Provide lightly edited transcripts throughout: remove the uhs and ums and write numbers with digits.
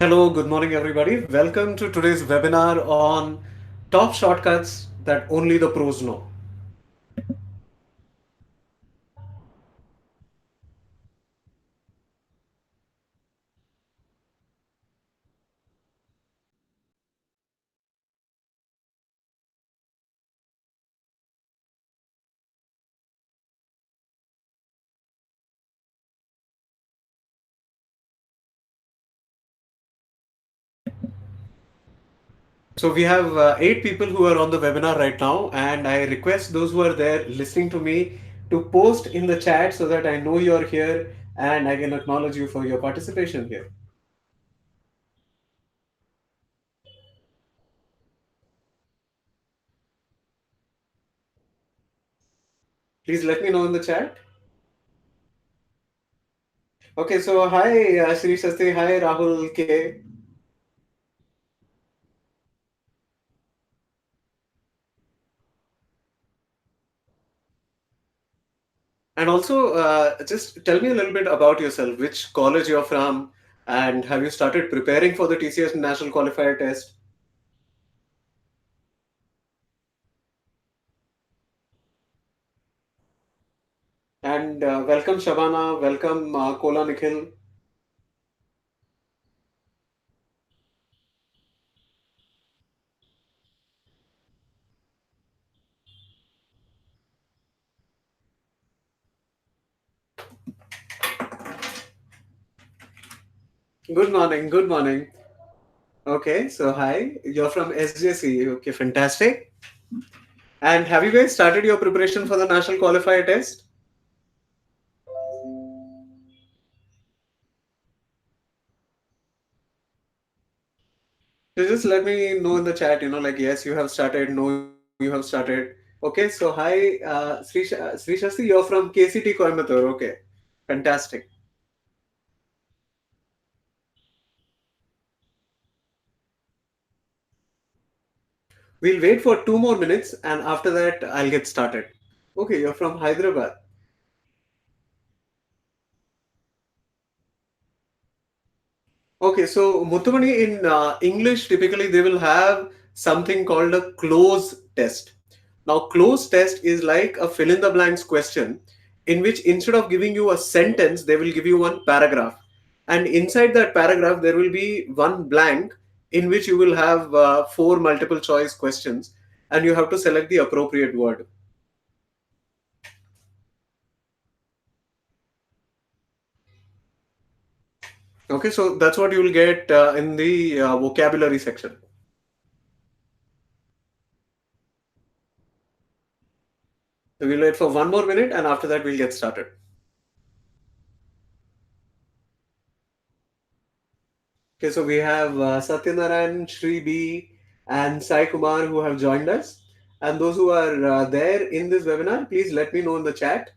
Hello, good morning, everybody. Welcome to today's webinar on top shortcuts that only the pros know. So, we have eight people who are on the webinar right now, and I request those who are there listening to me to post in the chat so that I know you're here and I can acknowledge you for your participation here. Please let me know in the chat. Okay, so hi, Shri Shastri, hi, Rahul K. And also, just tell me a little bit about yourself, which college you're from, and have you started preparing for the TCS National Qualifier test? And welcome, Shabana. Welcome, Kola Nikhil. Good morning. Good morning. Okay, so hi. You're from SJC. Okay, fantastic. And have you guys started your preparation for the National Qualifier test? So just let me know in the chat, like, yes, you have started, no, you have started. Okay, so hi, Sri Shasti, you're from KCT Coimbatore. Okay, fantastic. We'll wait for 2 more minutes and after that, I'll get started. Okay, you're from Hyderabad. Okay, so Muthumani, in English, typically they will have something called a close test. Now, close test is like a fill in the blanks question in which instead of giving you a sentence, they will give you one paragraph. And inside that paragraph, there will be one blank in which you will have four multiple choice questions and you have to select the appropriate word. Okay, so that's what you will get in the vocabulary section. So we'll wait for 1 more minute and after that we'll get started. Okay, so we have Satyanarayan, Shri B, and Sai Kumar who have joined us. And those who are there in this webinar, please let me know in the chat.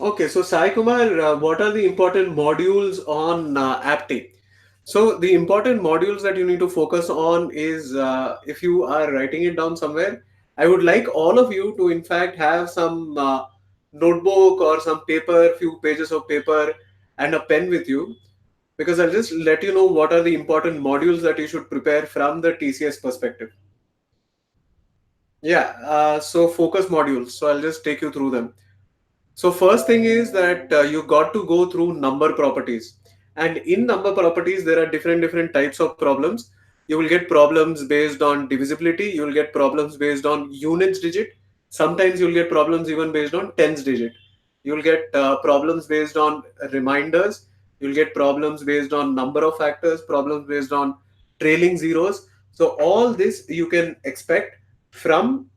Okay, so Sai Kumar, what are the important modules on APTE? So the important modules that you need to focus on is if you are writing it down somewhere, I would like all of you to in fact have some notebook or some paper, few pages of paper and a pen with you because I'll just let you know what are the important modules that you should prepare from the TCS perspective. Yeah, so focus modules. So I'll just take you through them. So first thing is that you got to go through number properties. And in number properties, there are different types of problems. You will get problems based on divisibility. You will get problems based on units digit. Sometimes you'll get problems even based on tens digit. You'll get problems based on reminders. You'll get problems based on number of factors, problems based on trailing zeros. So all this you can expect from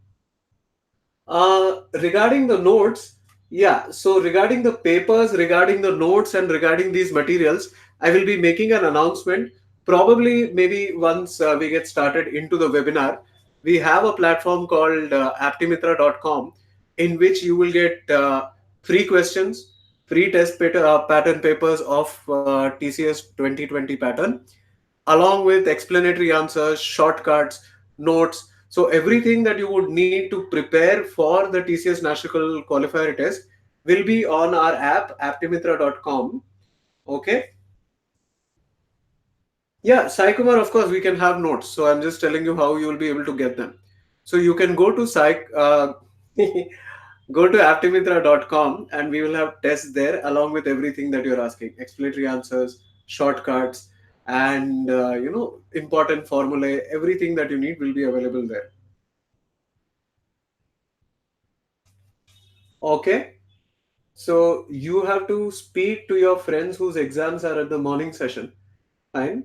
regarding the notes, yeah. So regarding the papers, regarding the notes, and regarding these materials, I will be making an announcement. Probably, maybe once we get started into the webinar, we have a platform called aptimitra.com in which you will get free questions. free pattern papers of TCS 2020 pattern, along with explanatory answers, shortcuts, notes. So everything that you would need to prepare for the TCS National Qualifier test will be on our app, aptimitra.com. Okay. Yeah, Sai of course, we can have notes. So I'm just telling you how you will be able to get them. So you can go to go to aptimitra.com and we will have tests there along with everything that you're asking, explanatory answers, shortcuts, and important formulae. Everything that you need will be available there. Okay. So you have to speak to your friends whose exams are at the morning session. Fine.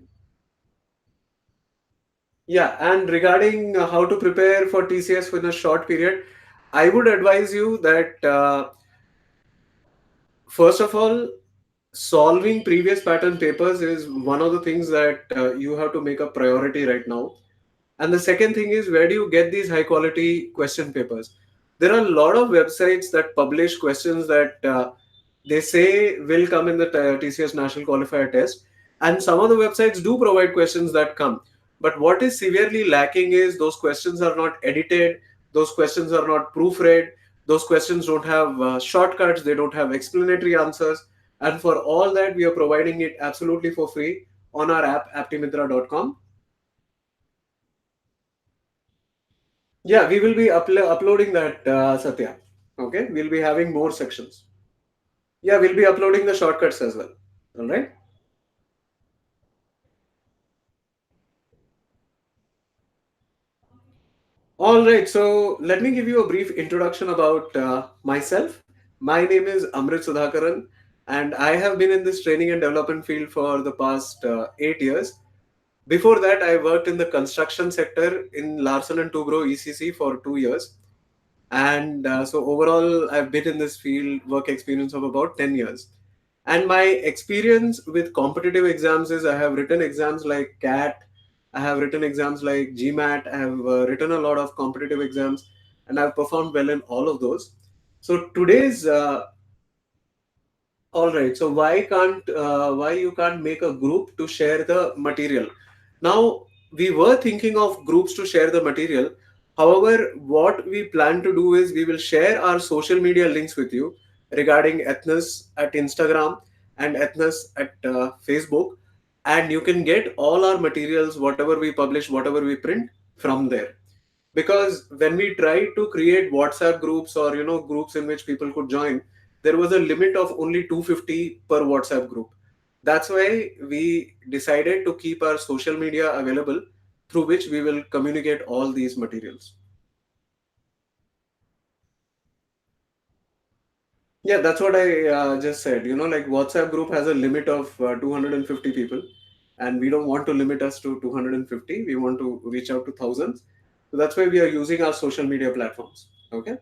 Yeah, and regarding how to prepare for TCS in a short period, I would advise you that first of all, solving previous pattern papers is one of the things that you have to make a priority right now. And the second thing is, where do you get these high quality question papers? There are a lot of websites that publish questions that they say will come in the TCS National Qualifier test. And some of the websites do provide questions that come. But what is severely lacking is those questions are not edited, those questions are not proofread, those questions don't have shortcuts, they don't have explanatory answers. And for all that, we are providing it absolutely for free on our app, aptimitra.com. Yeah, we will be uploading that, Satya. Okay, we'll be having more sections. Yeah, we'll be uploading the shortcuts as well. All right. All right. So let me give you a brief introduction about myself. My name is Amrit Sudhakaran, and I have been in this training and development field for the past 8 years. Before that, I worked in the construction sector in Larsen and Toubro ECC for 2 years. And so overall, I've been in this field, work experience of about 10 years. And my experience with competitive exams is I have written exams like CAT, I have written exams like GMAT, I have written a lot of competitive exams, and I've performed well in all of those. So today's all right. So why you can't make a group to share the material? Now we were thinking of groups to share the material. However, what we plan to do is we will share our social media links with you regarding Ethnus at Instagram and Ethnus at Facebook, and you can get all our materials, whatever we publish, whatever we print from there. Because when we tried to create WhatsApp groups or groups in which people could join, there was a limit of only 250 per WhatsApp group. That's why we decided to keep our social media available, through which we will communicate all these materials. Yeah, that's what I just said. Like WhatsApp group has a limit of 250 people, and we don't want to limit us to 250. We want to reach out to thousands. So that's why we are using our social media platforms. Okay.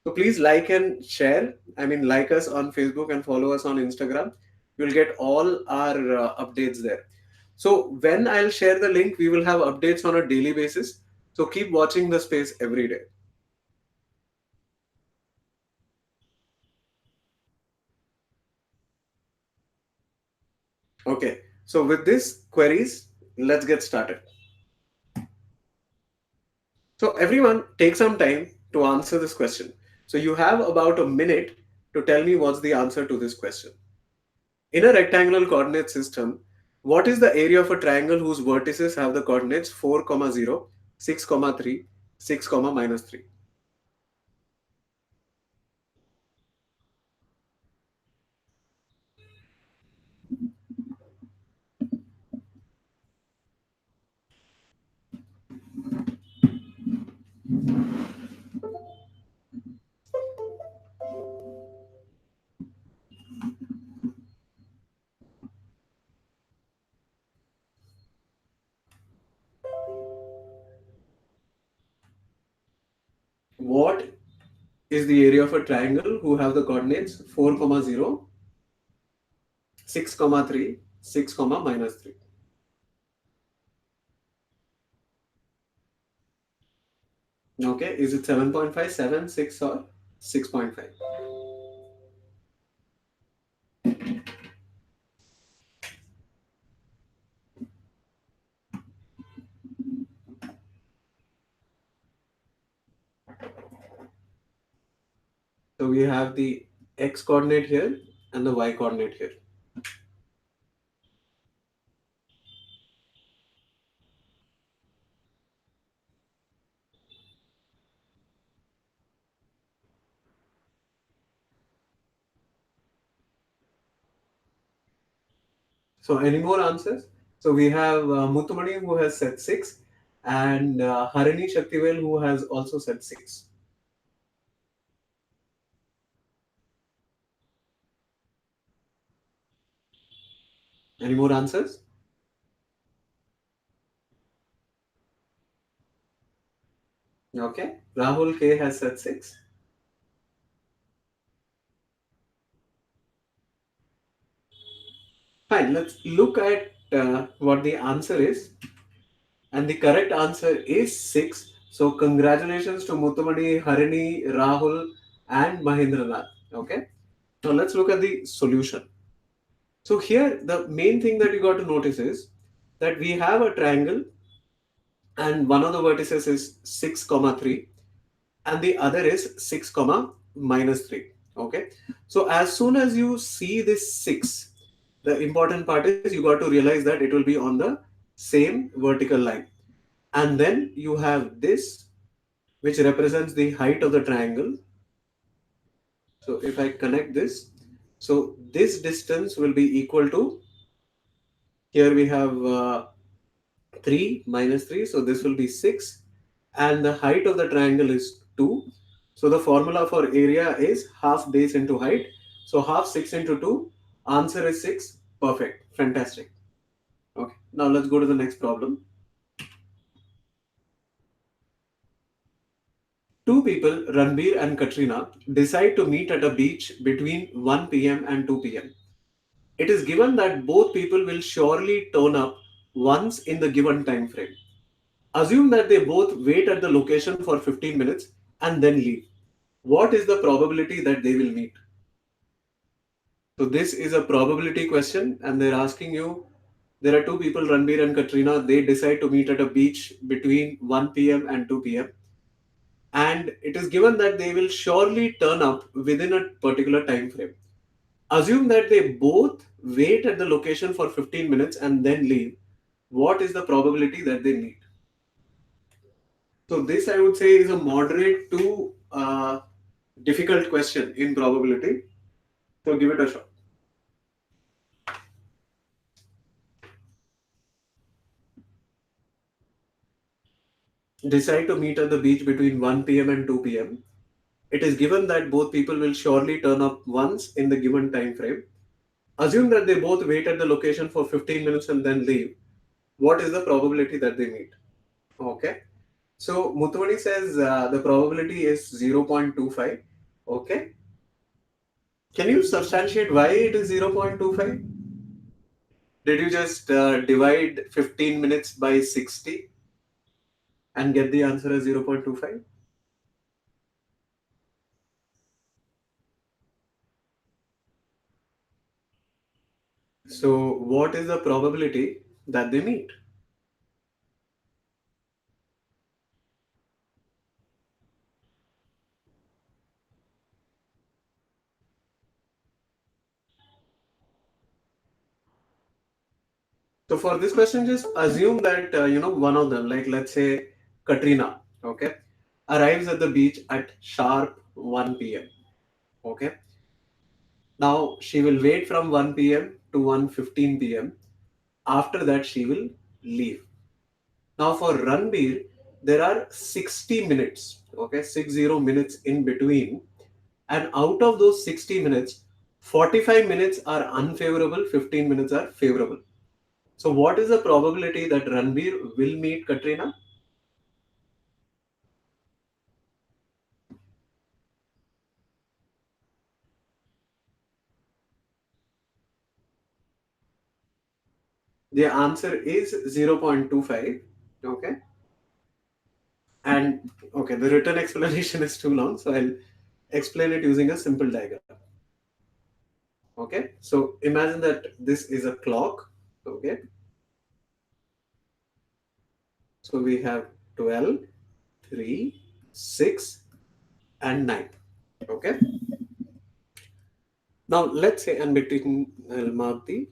So please like and share. I mean, like us on Facebook and follow us on Instagram. You'll get all our updates there. So when I'll share the link, we will have updates on a daily basis. So keep watching the space every day. Okay. So with this queries, let's get started. So everyone, take some time to answer this question. So you have about a minute to tell me what's the answer to this question. In a rectangular coordinate system, what is the area of a triangle whose vertices have the coordinates 4, 0, 6, 3, 6, minus 3? What is the area of a triangle who have the coordinates 4, 0, 6, 3, 6, minus 3? Okay, is it 7.5, 7, 6, or 6.5? So we have the x coordinate here and the y coordinate here. So any more answers? So we have Muthumani who has said 6 and Harini Shaktivel who has also said 6. Any more answers? Okay. Rahul K has said 6. Fine. Let's look at what the answer is. And the correct answer is 6. So congratulations to Muthumani, Harini, Rahul and Mahendranath. Okay. Now let's look at the solution. So here the main thing that you got to notice is that we have a triangle and one of the vertices is 6 comma 3 and the other is 6 comma minus 3. Okay, so as soon as you see this 6, the important part is you got to realize that it will be on the same vertical line, and then you have this which represents the height of the triangle. So if I connect this, so this distance will be equal to, here we have 3 minus 3, so this will be 6, and the height of the triangle is 2. So the formula for area is half base into height. So half 6 into 2, answer is 6. Perfect, fantastic. Okay, now let's go to the next problem. Two people, Ranbir and Katrina, decide to meet at a beach between 1 p.m. and 2 p.m. It is given that both people will surely turn up once in the given time frame. Assume that they both wait at the location for 15 minutes and then leave. What is the probability that they will meet? So this is a probability question and they're asking you, there are two people, Ranbir and Katrina, they decide to meet at a beach between 1 p.m. and 2 p.m. And it is given that they will surely turn up within a particular time frame. Assume that they both wait at the location for 15 minutes and then leave. What is the probability that they meet? So this I would say is a moderate to difficult question in probability. So give it a shot. Decide to meet at the beach between 1 p.m. and 2 p.m. It is given that both people will surely turn up once in the given time frame. Assume that they both wait at the location for 15 minutes and then leave. What is the probability that they meet? Okay. So Muthwani says the probability is 0.25. Okay. Can you substantiate why it is 0.25? Did you just divide 15 minutes by 60 and get the answer as 0.25? So what is the probability that they meet? So for this question, just assume that one of them, like let's say Katrina, okay, arrives at the beach at sharp 1 p.m. Okay, now she will wait from 1 p.m. to 1:15 p.m. After that, she will leave. Now for Ranbir, there are 60 minutes, okay, 60 minutes in between, and out of those 60 minutes, 45 minutes are unfavorable, 15 minutes are favorable. So what is the probability that Ranbir will meet Katrina? The answer is 0.25. Okay. And okay, the written explanation is too long, so I'll explain it using a simple diagram. Okay. So imagine that this is a clock. Okay. So we have 12, 3, 6, and 9. Okay. Now let's say, and between I'll mark the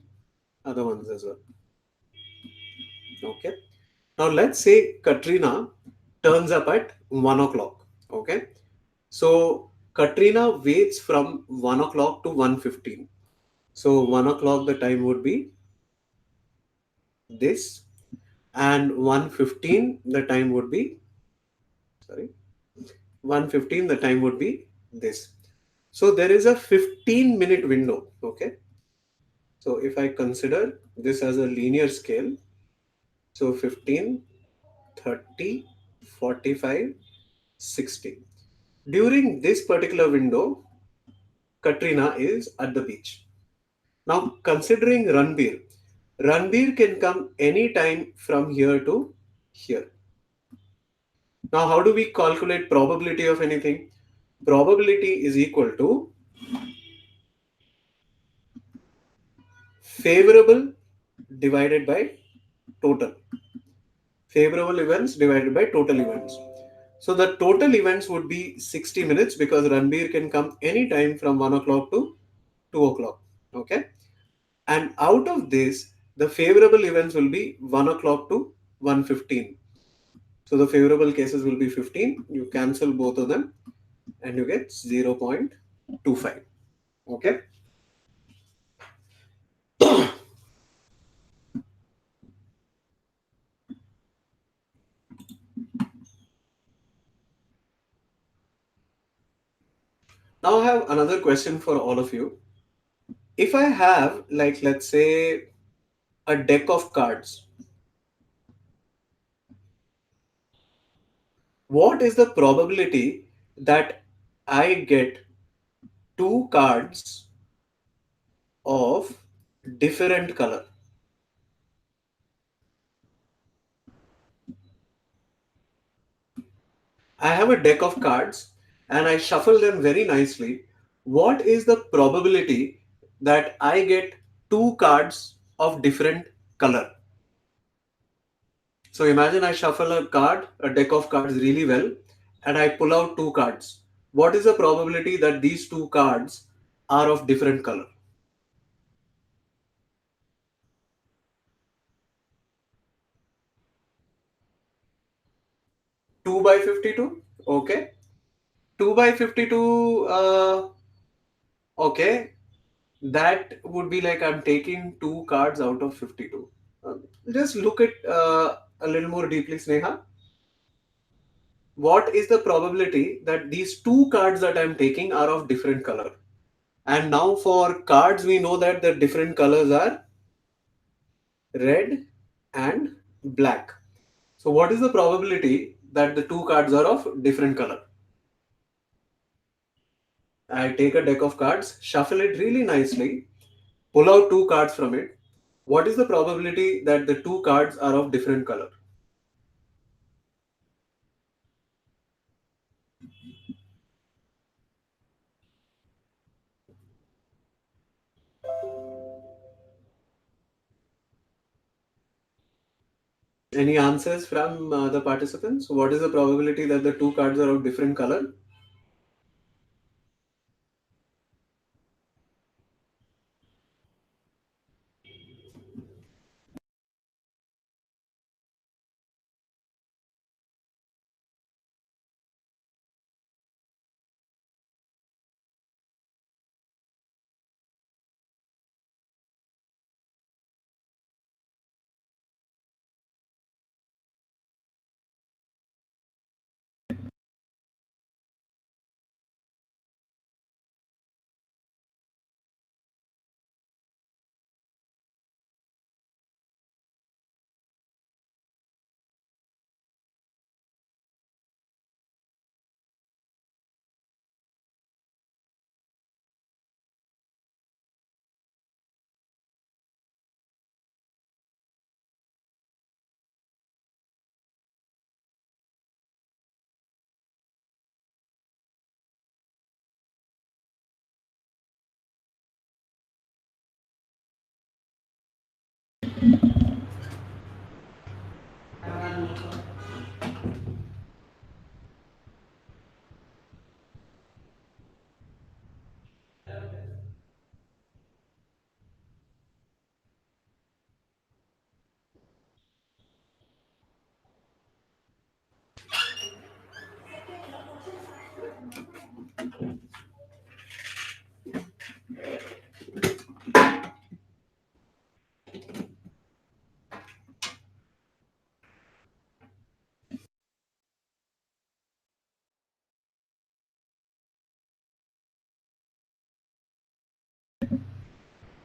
other ones as well. Okay. Now let's say Katrina turns up at 1 o'clock. Okay. So Katrina waits from 1 o'clock to 1:15. So 1 o'clock the time would be this, and 1:15 the time would be, sorry, 1:15 the time would be this. So there is a 15-minute window. Okay. So if I consider this as a linear scale, so 15, 30, 45, 60. During this particular window, Katrina is at the beach. Now, considering Ranbir can come anytime from here to here. Now, how do we calculate probability of anything? Probability is equal to favorable divided by total. Favorable events divided by total events. So the total events would be 60 minutes because Ranbir can come anytime from 1 o'clock to 2 o'clock. Okay. And out of this, the favorable events will be 1 o'clock to 1:15. So the favorable cases will be 15. You cancel both of them and you get 0.25. Okay. Now I have another question for all of you. If I have, like, let's say, a deck of cards, what is the probability that I get two cards of different color? I have a deck of cards and I shuffle them very nicely. What is the probability that I get two cards of different color? So imagine I shuffle a deck of cards really well, and I pull out two cards. What is the probability that these two cards are of different color? 2 by 52? Okay. 2 by 52, okay. That would be like I'm taking two cards out of 52. Just look at a little more deeply, Sneha. What is the probability that these two cards that I'm taking are of different color? And now for cards, we know that the different colors are red and black. So what is the probability that the two cards are of different color? I take a deck of cards, shuffle it really nicely, pull out two cards from it. What is the probability that the two cards are of different color? Any answers from the participants? What is the probability that the two cards are of different color?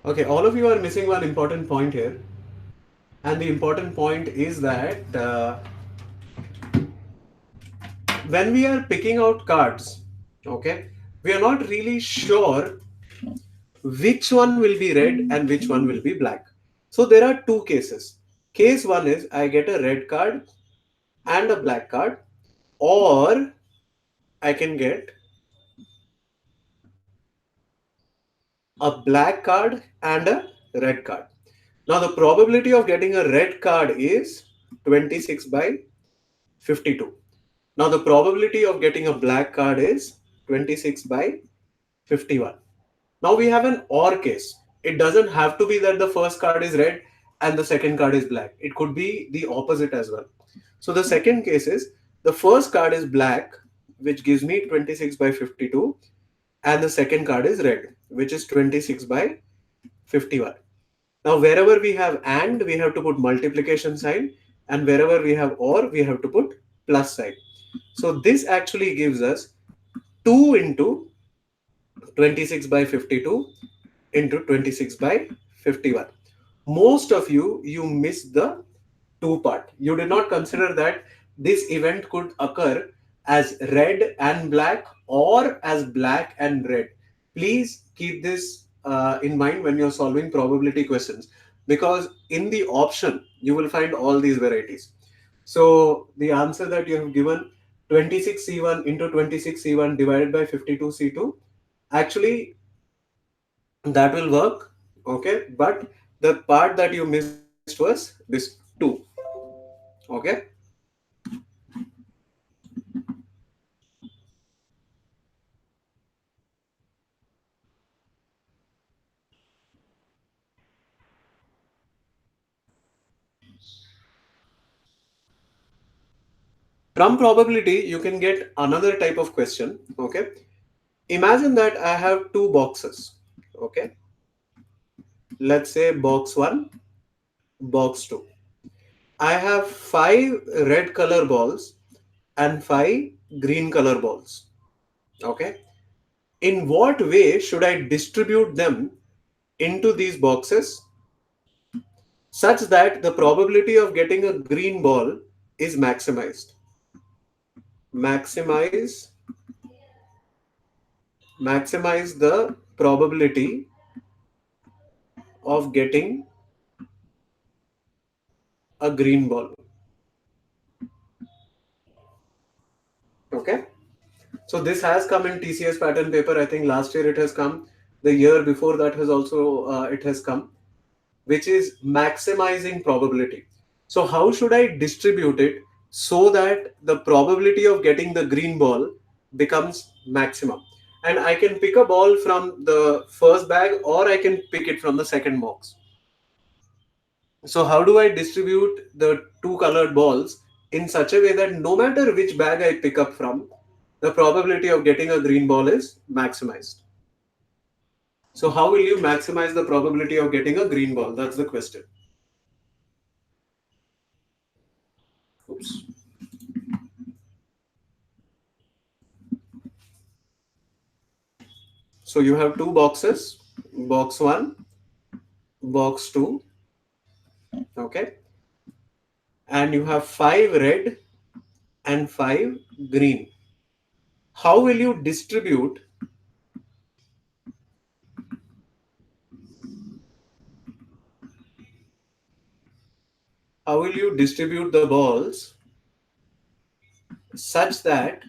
Okay, all of you are missing one important point here, and the important point is that when we are picking out cards, okay, we are not really sure which one will be red and which one will be black. So there are two cases. Case one is I get a red card and a black card, or I can get a black card and a red card. Now the probability of getting a red card is 26 by 52. Now the probability of getting a black card is 26 by 51. Now we have an OR case. It doesn't have to be that the first card is red and the second card is black. It could be the opposite as well. So the second case is the first card is black, which gives me 26 by 52, and the second card is red, which is 26 by 51. Now wherever we have AND, we have to put multiplication sign, and wherever we have OR, we have to put plus sign. So this actually gives us 2 into 26 by 52 into 26 by 51. Most of you missed the two part. You did not consider that this event could occur as red and black or as black and red. Please keep this in mind when you're solving probability questions, because in the option you will find all these varieties. So the answer that you have given, 26C1 into 26C1 divided by 52C2, actually that will work, okay, but the part that you missed was this 2. Okay. From probability you can get another type of question. Okay, imagine that I have two boxes. Okay, let's say box 1, box 2. I have 5 red color balls and 5 green color balls. Okay, in what way should I distribute them into these boxes such that the probability of getting a green ball is maximized? Maximize maximize the probability of getting a green ball. Okay, so this has come in TCS pattern paper. I think last year it has come. The year before that has also it has come, which is maximizing probability. So how should I distribute it so that the probability of getting the green ball becomes maximum? And I can pick a ball from the first bag or I can pick it from the second box. So how do I distribute the two colored balls in such a way that no matter which bag I pick up from, the probability of getting a green ball is maximized? So how will you maximize the probability of getting a green ball? That's the question. Oops. So you have two boxes, box 1, box 2, okay? And you have 5 red and 5 green. How will you distribute the balls such that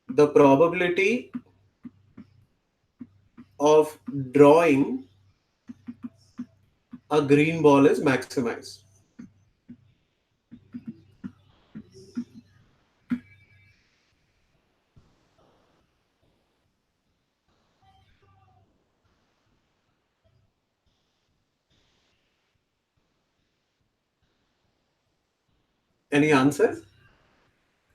the probability of drawing a green ball is maximized? Any answer?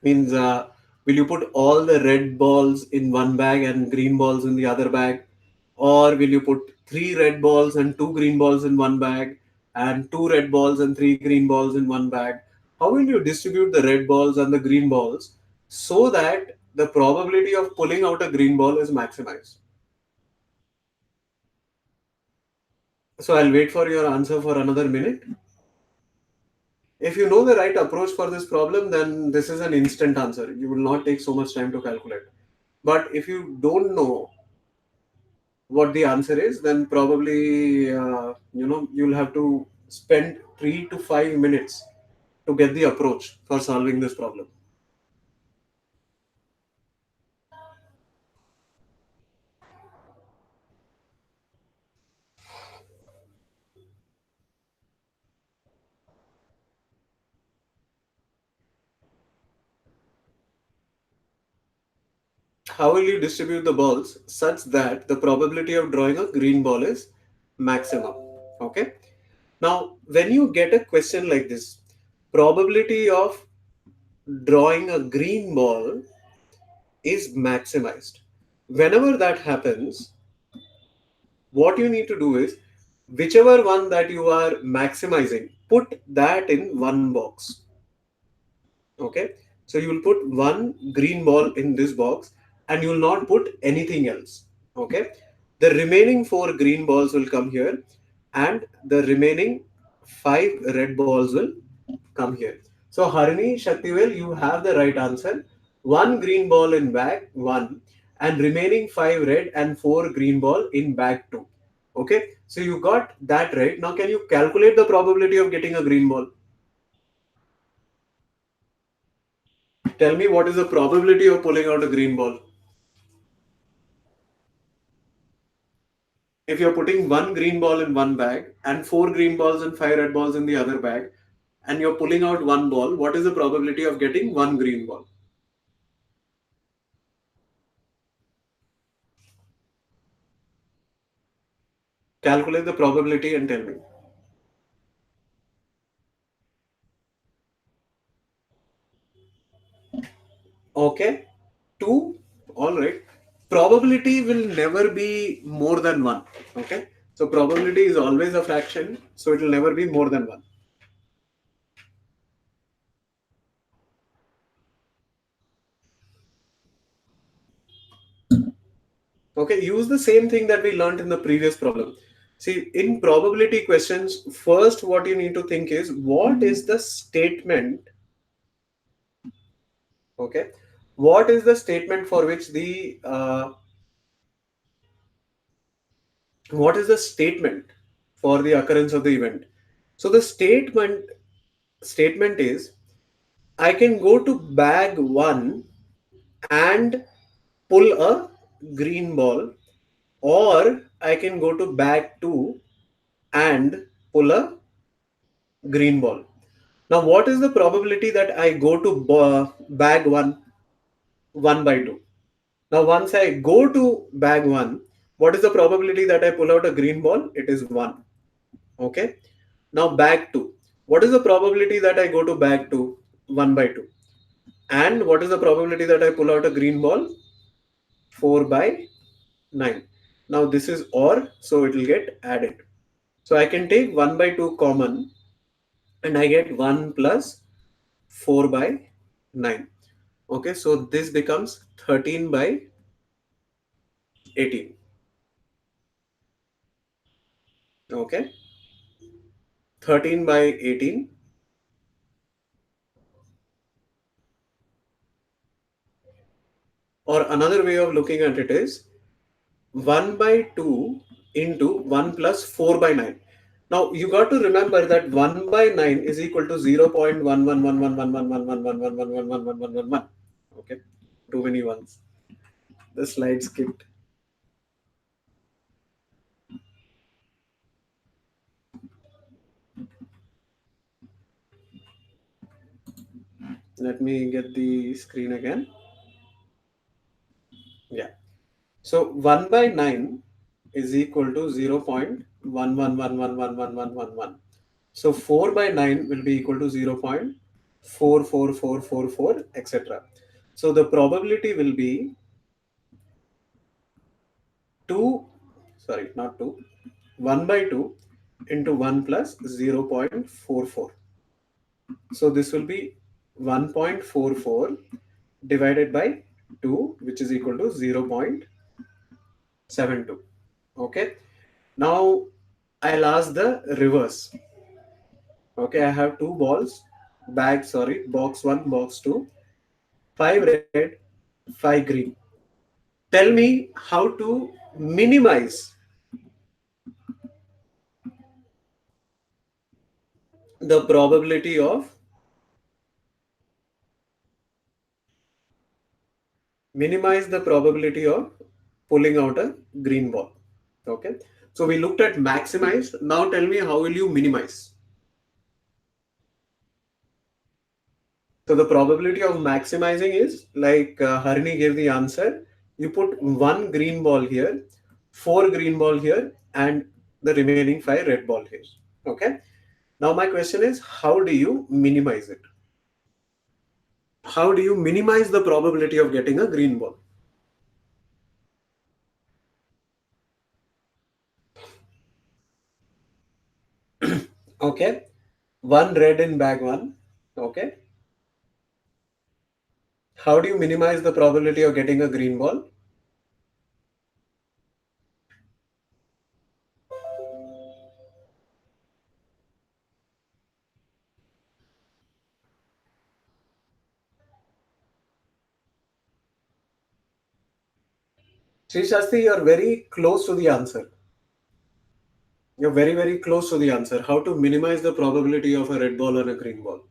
Means will you put all the red balls in one bag and green balls in the other bag, or will you put 3 red balls and 2 green balls in one bag and 2 red balls and 3 green balls in one bag? How will you distribute the red balls and the green balls so that the probability of pulling out a green ball is maximized? So I'll wait for your answer for another minute. If you know the right approach for this problem, then this is an instant answer. You will not take so much time to calculate. But if you don't know what the answer is, then probably you'll have to spend 3 to 5 minutes to get the approach for solving this problem. How will you distribute the balls such that the probability of drawing a green ball is maximum? Okay. Now, when you get a question like this, probability of drawing a green ball is maximized. Whenever that happens, what you need to do is whichever one that you are maximizing, put that in one box. Okay, so you will put one green ball in this box and you will not put anything else. Okay, the remaining four green balls will come here and the remaining five red balls will come here. So Harini, Shaktivel, you have the right answer. One green ball in bag one and remaining five red and four green ball in bag two. Okay, so you got that right. Now can you calculate the probability of getting a green ball? Tell me what is the probability of pulling out a green ball? If you're putting one green ball in one bag and four green balls and five red balls in the other bag, and you're pulling out one ball, what is the probability of getting one green ball? Calculate the probability and tell me. Okay, two. All right. Probability will never be more than one. Okay. So probability is always a fraction, so it will never be more than one. Okay, use the same thing that we learned in the previous problem. See, in probability questions, first what you need to think is what is the statement, okay? What is the statement for which what is the statement for the occurrence of the event? So the statement is I can go to bag one and pull a green ball, or I can go to bag two and pull a green ball. Now, what is the probability that I go to bag one, 1/2? Now, once I go to bag one, what is the probability that I pull out a green ball? It is 1. Okay. Now, bag two. What is the probability that I go to bag two? 1/2. And what is the probability that I pull out a green ball? 4/9. Now, this is OR, so it will get added. So, I can take 1/2 common and I get 1 plus 4/9. Okay, so this becomes 13/18. Okay, 13/18. Or another way of looking at it is 1/2 into 1 plus 4/9. Now you got to remember that 1/9 is equal to 0.111111111111111. Okay, too many ones. The slide skipped. Let me get the screen again. Yeah. So 1/9 is equal to 0.111111111. So 4/9 will be equal to 0.44444, etc. So the probability will be 2, sorry, not 2, 1/2 into 1 plus 0.44. So this will be 1.44 divided by 2, which is equal to 0.72. Okay. Now I'll ask the reverse. Okay, I have two balls, box one, box two, five red, five green. Tell me how to minimize the probability of pulling out a green ball. Okay, so we looked at maximize. Now tell me how will you minimize? So the probability of maximizing is like Harini gave the answer. You put one green ball here, four green ball here, and the remaining five red ball here. Okay. Now my question is, how do you minimize it? How do you minimize the probability of getting a green ball? Okay. One red in bag one. Okay. How do you minimize the probability of getting a green ball? Sri Shastri, you're very close to the answer. You're very, very close to the answer. How to minimize the probability of a red ball and a green ball?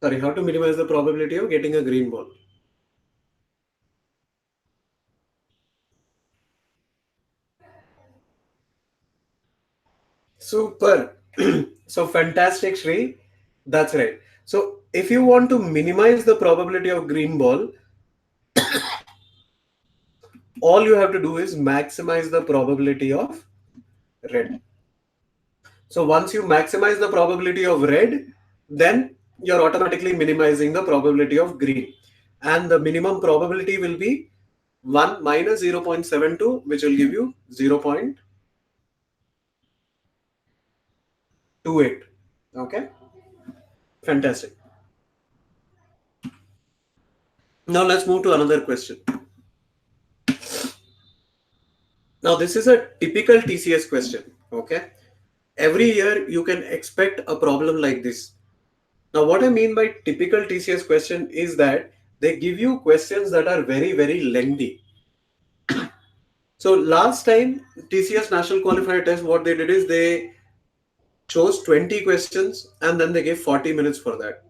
Sorry, how to minimize the probability of getting a green ball? Super. So fantastic, Shri. That's right. So if you want to minimize the probability of green ball, all you have to do is maximize the probability of red. So once you maximize the probability of red, then you're automatically minimizing the probability of green. And the minimum probability will be 1 minus 0.72, which will give you 0.28. Okay, fantastic. Now let's move to another question. Now this is a typical TCS question. Okay, every year you can expect a problem like this. Now what I mean by typical TCS question is that they give you questions that are very, very lengthy. So last time TCS National Qualifier test, what they did is they chose 20 questions and then they gave 40 minutes for that.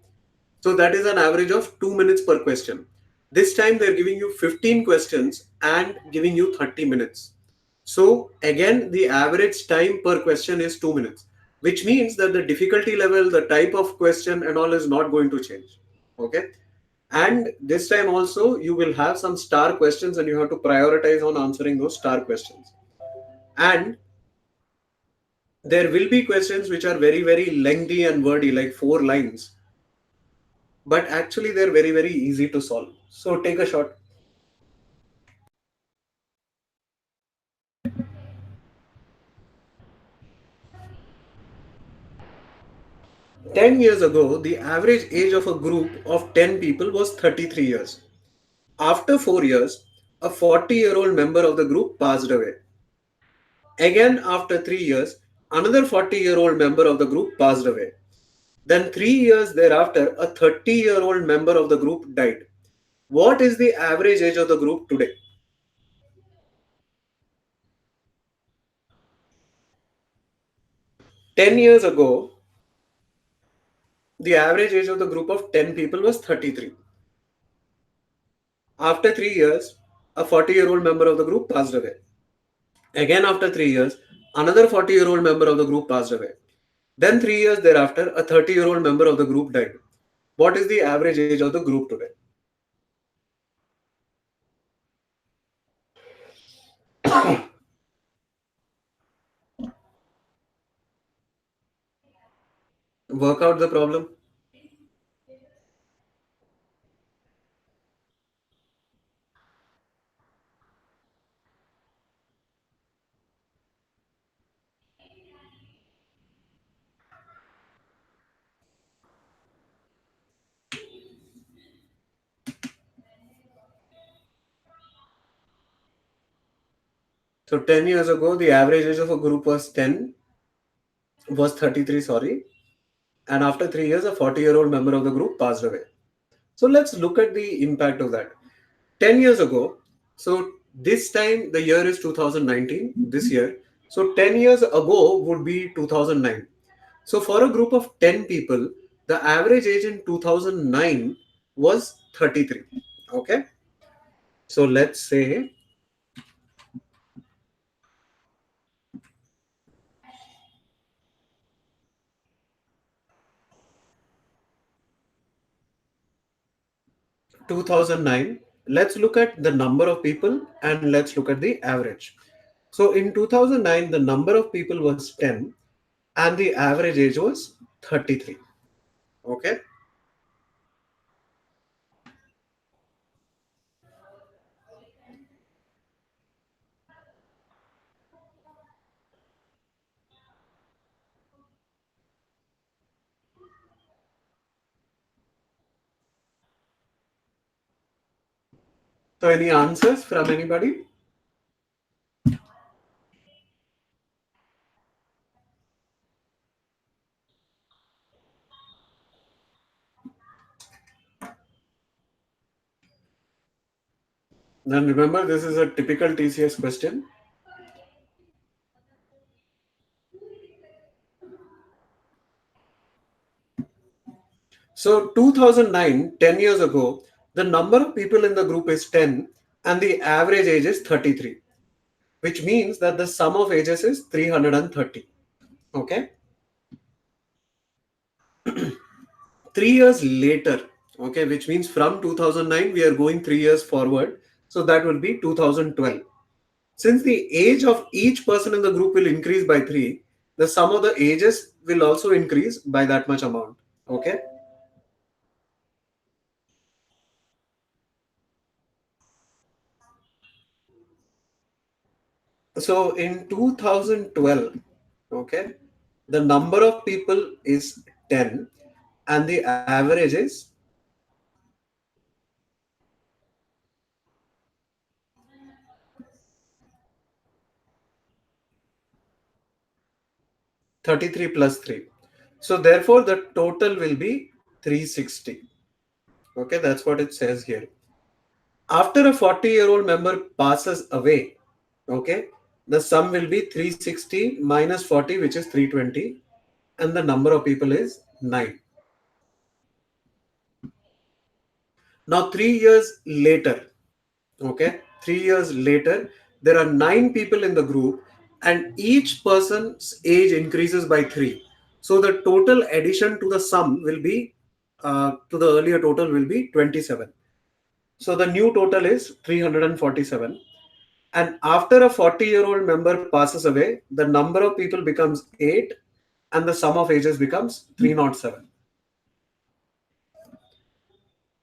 So that is an average of 2 minutes per question. This time they're giving you 15 questions and giving you 30 minutes. So again, the average time per question is 2 minutes, which means that the difficulty level, the type of question and all is not going to change. Okay. And this time also you will have some star questions and you have to prioritize on answering those star questions. And there will be questions which are very, very lengthy and wordy, like 4 lines, but actually they're very, very easy to solve. So take a shot. 10 years ago, the average age of a group of 10 people was 33 years. After 4 years, a 40-year-old member of the group passed away. Again, after 3 years, another 40-year-old member of the group passed away. Then 3 years thereafter, a 30-year-old member of the group died. What is the average age of the group today? 10 years ago, the average age of the group of 10 people was 33. After 3 years, a 40-year-old member of the group passed away. Again, after 3 years, another 40-year-old member of the group passed away. Then 3 years thereafter, a 30-year-old member of the group died. What is the average age of the group today? Work out the problem. So 10 years ago, the average age of a group was 33, sorry. And after 3 years, a 40-year-old member of the group passed away. So let's look at the impact of that. 10 years ago, so this time the year is 2019, this year. So 10 years ago would be 2009. So for a group of 10 people, the average age in 2009 was 33. Okay. So let's say 2009. Let's look at the number of people and let's look at the average. So in 2009, the number of people was 10 and the average age was 33. Okay. So any answers from anybody? Then remember, this is a typical TCS question. So 2009, 10 years ago, the number of people in the group is 10 and the average age is 33, which means that the sum of ages is 330. Okay. 3 years later, okay, which means from 2009, we are going 3 years forward. So that will be 2012. Since the age of each person in the group will increase by 3, the sum of the ages will also increase by that much amount. Okay. So in 2012, okay, the number of people is 10 and the average is 33 plus 3. So therefore the total will be 360. Okay, that's what it says here. After a 40-year-old member passes away, okay, the sum will be 360 minus 40, which is 320, and the number of people is 9. Now 3 years later, okay, 3 years later, there are 9 people in the group, and each person's age increases by 3. So the total addition to the sum will be to the earlier total will be 27. So the new total is 347. And after a 40-year-old member passes away, the number of people becomes 8 and the sum of ages becomes 307.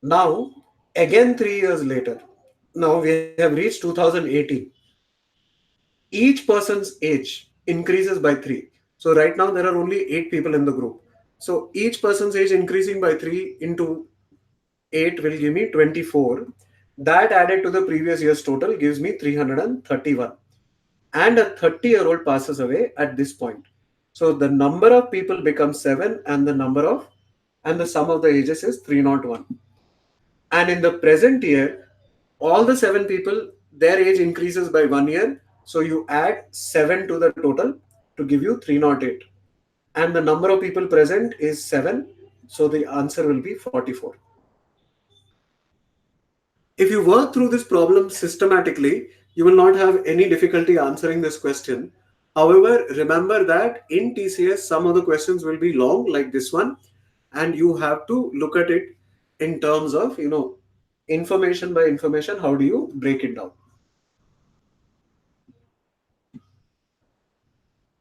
Now, again 3 years later, now we have reached 2018. Each person's age increases by 3. So right now there are only 8 people in the group. So each person's age increasing by 3 into 8 will give me 24. That added to the previous year's total gives me 331. And a 30-year-old passes away at this point. So the number of people becomes 7 and the sum of the ages is 301. And in the present year, all the 7 people, their age increases by 1 year. So you add 7 to the total to give you 308. And the number of people present is 7. So the answer will be 44. If you work through this problem systematically, you will not have any difficulty answering this question. However, remember that in TCS, some of the questions will be long, like this one, and you have to look at it in terms of, information by information. How do you break it down?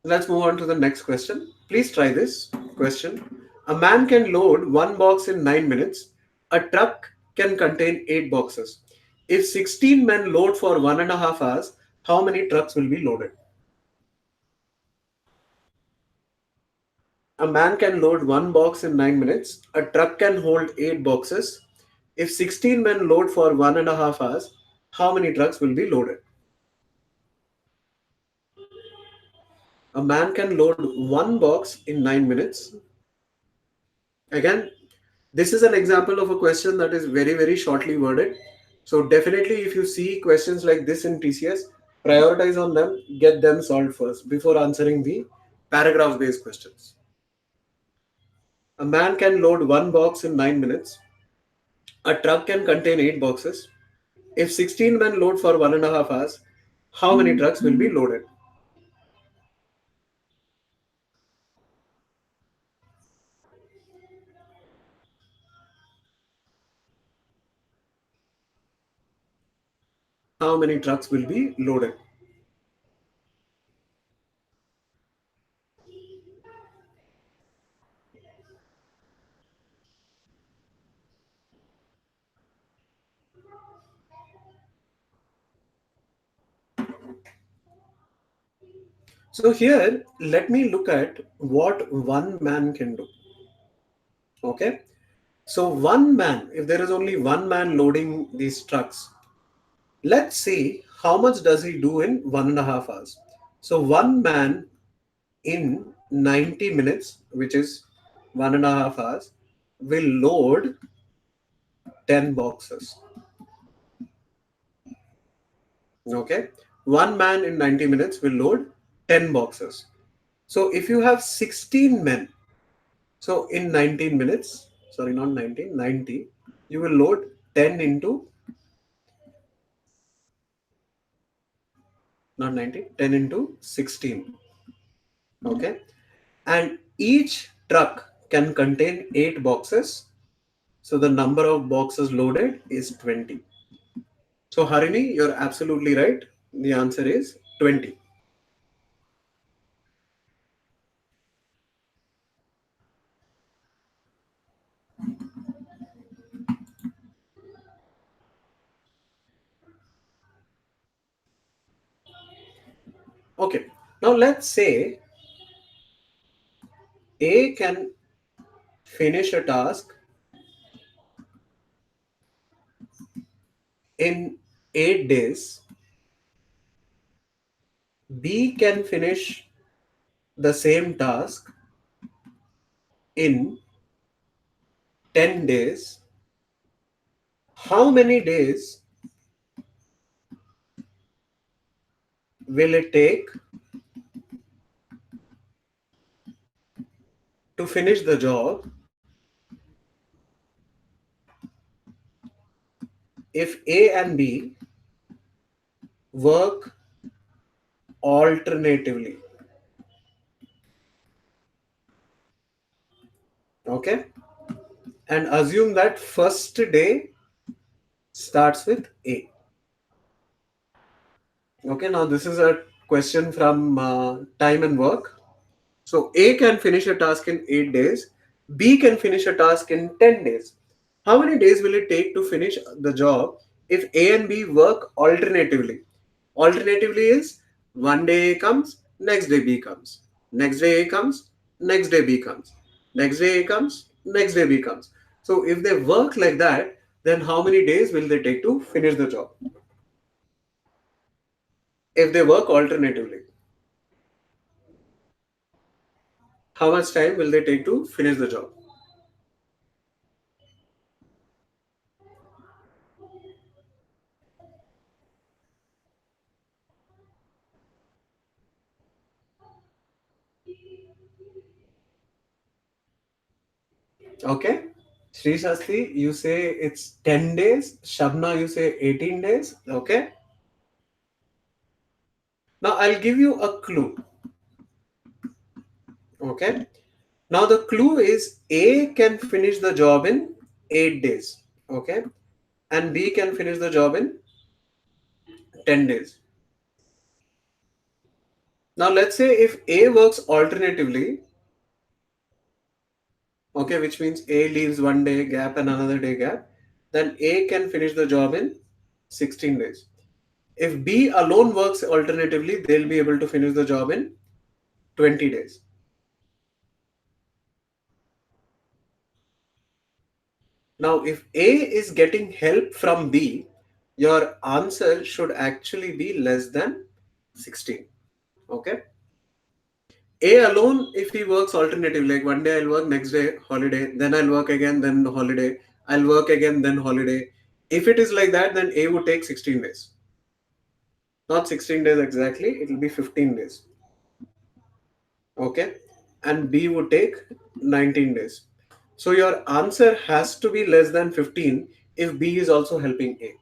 Let's move on to the next question. Please try this question. A man can load one box in 9 minutes. A truck can contain 8 boxes. If 16 men load for 1.5 hours, how many trucks will be loaded? A man can load one box in 9 minutes. A truck can hold 8 boxes. If 16 men load for 1.5 hours, how many trucks will be loaded? A man can load one box in 9 minutes. Again, this is an example of a question that is very, very shortly worded. So definitely if you see questions like this in TCS, prioritize on them, get them solved first before answering the paragraph based questions. A man can load one box in 9 minutes. A truck can contain 8 boxes. If 16 men load for 1.5 hours, how many trucks will be loaded? How many trucks will be loaded? So here, let me look at what one man can do. Okay. So one man, if there is only one man loading these trucks, let's see how much does he do in 1.5 hours. So one man in 90 minutes, which is 1.5 hours, will load 10 boxes. Okay. One man in 90 minutes will load 10 boxes. So if you have 16 men, so in 19 minutes, sorry, not 19, 90, you will load 10 into, not 90, 10 into 16. Okay. And each truck can contain 8 boxes. So the number of boxes loaded is 20. So Harini, you're absolutely right. The answer is 20. Okay. Now let's say A can finish a task in 8 days. B can finish the same task in 10 days. How many days will it take to finish the job if A and B work alternatively? Okay. And assume that first day starts with A. Okay. Now, this is a question from time and work. So A can finish a task in 8 days, B can finish a task in 10 days. How many days will it take to finish the job if A and B work alternatively? Alternatively is one day A comes, next day B comes. Next day A comes, next day B comes. Next day A comes, next day B comes. So if they work like that, then how many days will they take to finish the job? If they work alternatively, how much time will they take to finish the job? Okay. Sri Shastri, you say it's 10 days. Shabna, you say 18 days. Okay. Now I'll give you a clue. Okay. Now the clue is A can finish the job in 8 days. Okay. And B can finish the job in 10 days. Now let's say if A works alternatively, okay, which means A leaves one day gap and another day gap, then A can finish the job in 16 days. If B alone works alternatively, they'll be able to finish the job in 20 days. Now, if A is getting help from B, your answer should actually be less than 16. Okay. A alone, if he works alternative, like one day I'll work, next day holiday, then I'll work again, then holiday, I'll work again, then holiday. If it is like that, then A would take 16 days. Not 16 days exactly, it will be 15 days. Okay. And B would take 19 days. So your answer has to be less than 15 if B is also helping A.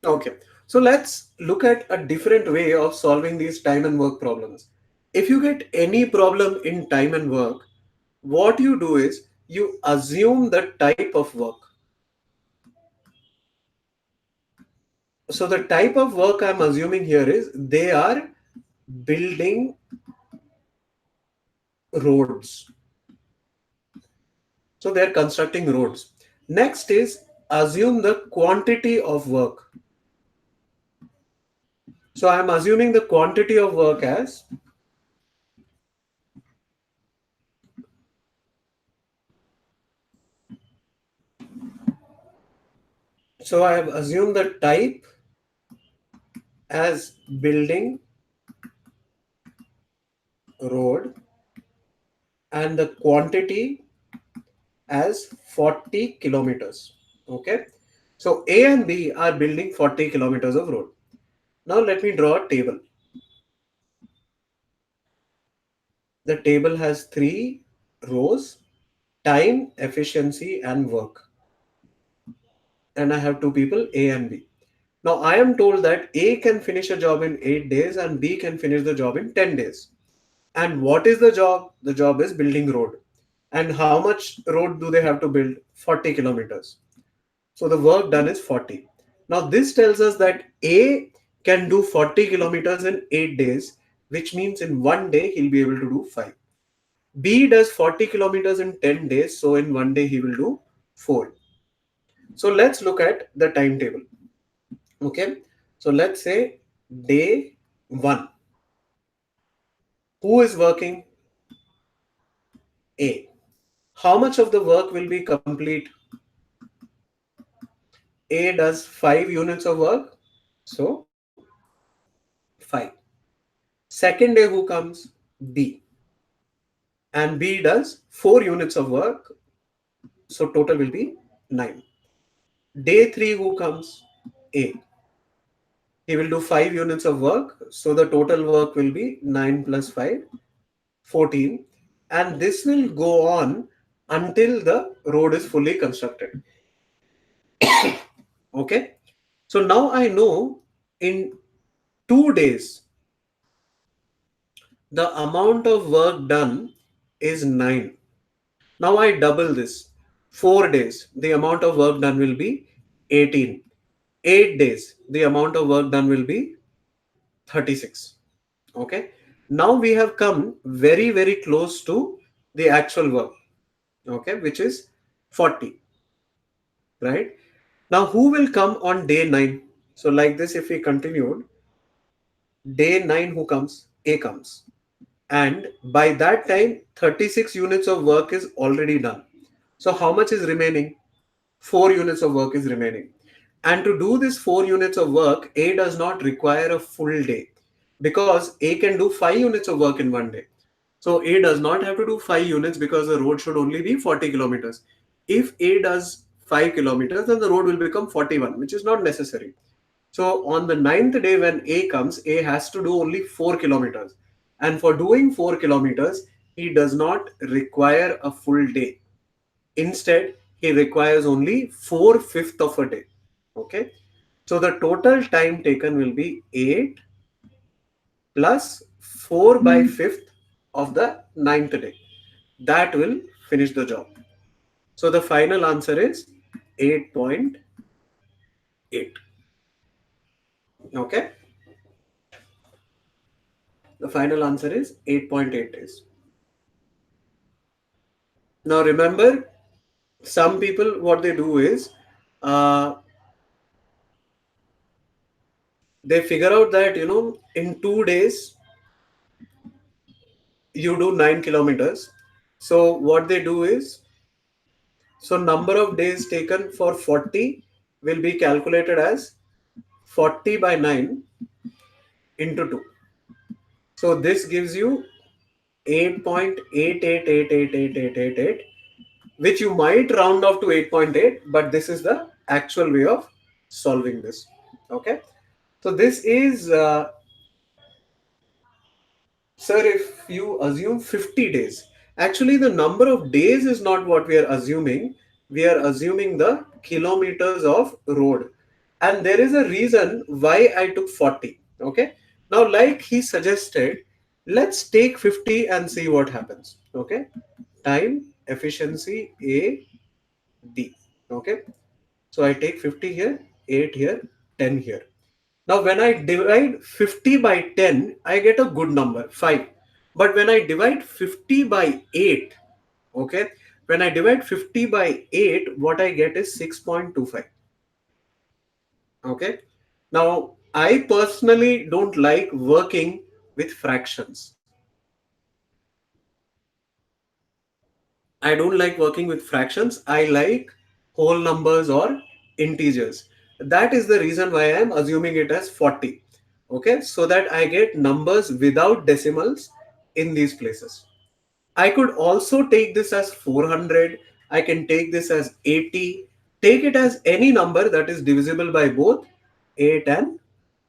Okay. So let's look at a different way of solving these time and work problems. If you get any problem in time and work, what you do is you assume the type of work. So the type of work I'm assuming here is they are building roads. So they're constructing roads. Next is assume the quantity of work. So I'm assuming the quantity of work as, so I have assumed the type as building road and the quantity as 40 kilometers. Okay. So A and B are building 40 kilometers of road. Now let me draw a table. The table has three rows: time, efficiency, and work. And I have two people, A and B. Now I am told that A can finish a job in 8 days and B can finish the job in 10 days. And what is the job? The job is building road. And how much road do they have to build? 40 kilometers. So the work done is 40. Now this tells us that A can do 40 kilometers in 8 days, which means in one day he'll be able to do 5. B does 40 kilometers in 10 days, so in one day he will do 4. So let's look at the timetable. Okay. So let's say day 1. Who is working? A. How much of the work will be complete? A does 5 units of work, so 5. Second day who comes? B. And B does 4 units of work, so total will be 9. Day 3 who comes? A. He will do 5 units of work, so the total work will be 9 plus 5, 14. And this will go on until the road is fully constructed. Okay. So now I know in 2 days the amount of work done is 9. Now I double this. 4 days, the amount of work done will be 18. 8 days, the amount of work done will be 36. Okay. Now we have come very, very close to the actual work. Okay. Which is 40. Right. Now who will come on day 9? So like this, if we continued, day 9 who comes? A comes. And by that time 36 units of work is already done. So how much is remaining? 4 units of work is remaining. And to do this 4 units of work, A does not require a full day because A can do 5 units of work in one day. So A does not have to do 5 units because the road should only be 40 kilometers. If A does 5 kilometers, then the road will become 41, which is not necessary. So on the ninth day when A comes, A has to do only 4 kilometers. And for doing 4 kilometers, he does not require a full day. Instead, he requires only 4/5 of a day. Okay. So the total time taken will be 8 plus 4 by 5th of the ninth day. That will finish the job. So the final answer is 8.8. Okay. The final answer is 8.8 days. Now remember, some people what they do is uh, they figure out that in 2 days you do 9 kilometers. So what they do is, so number of days taken for 40 will be calculated as 40 by 9 into 2. So this gives you 8.88888888, which you might round off to 8.8, but this is the actual way of solving this. Okay. So this is, sir, if you assume 50 days, actually the number of days is not what we are assuming. We are assuming the kilometers of road. And there is a reason why I took 40. Okay. Now, like he suggested, let's take 50 and see what happens. Okay. Time, efficiency, A, D. Okay. So I take 50 here, 8 here, 10 here. Now, when I divide 50 by 10, I get a good number, 5. But when I divide 50 by 8, okay, when I divide 50 by 8, what I get is 6.25. Okay. Now, I personally don't like working with fractions. I don't like working with fractions. I like whole numbers or integers. That is the reason why I am assuming it as 40. Okay, so that I get numbers without decimals in these places. I could also take this as 400. I can take this as 80. Take it as any number that is divisible by both 8 and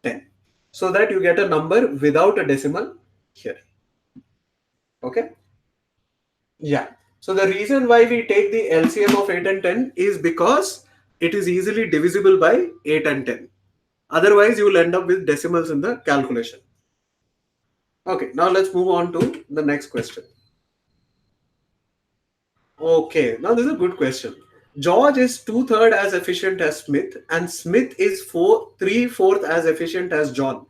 10. So that you get a number without a decimal here. Okay. Yeah. So the reason why we take the LCM of 8 and 10 is because it is easily divisible by 8 and 10. Otherwise, you will end up with decimals in the calculation. Okay, now let's move on to the next question. Okay, now this is a good question. George is two-third as efficient as Smith, and Smith is three-fourth as efficient as John.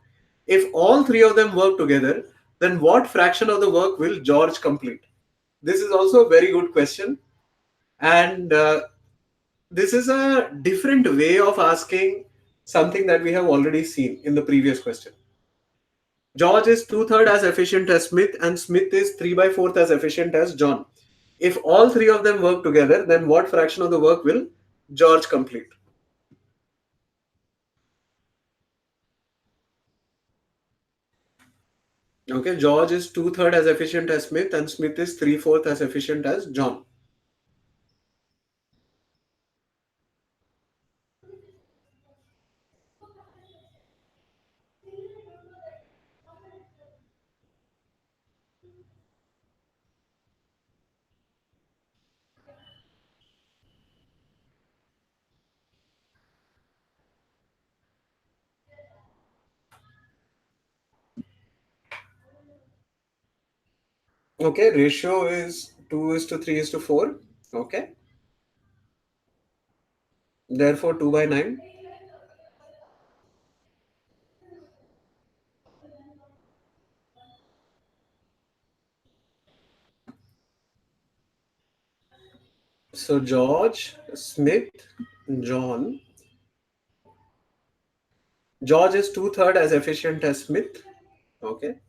If all three of them work together, then what fraction of the work will George complete? This is also a very good question. And this is a different way of asking something that we have already seen in the previous question. George is two-third as efficient as Smith, and Smith is 3 by 4th as efficient as John. If all three of them work together, then what fraction of the work will George complete? Okay, George is two-third as efficient as Smith, and Smith is three-fourth as efficient as John. Okay, ratio is 2 is to 3 is to 4. Okay, therefore 2 by 9. So George, Smith, John. George is two-third as efficient as Smith. Okay.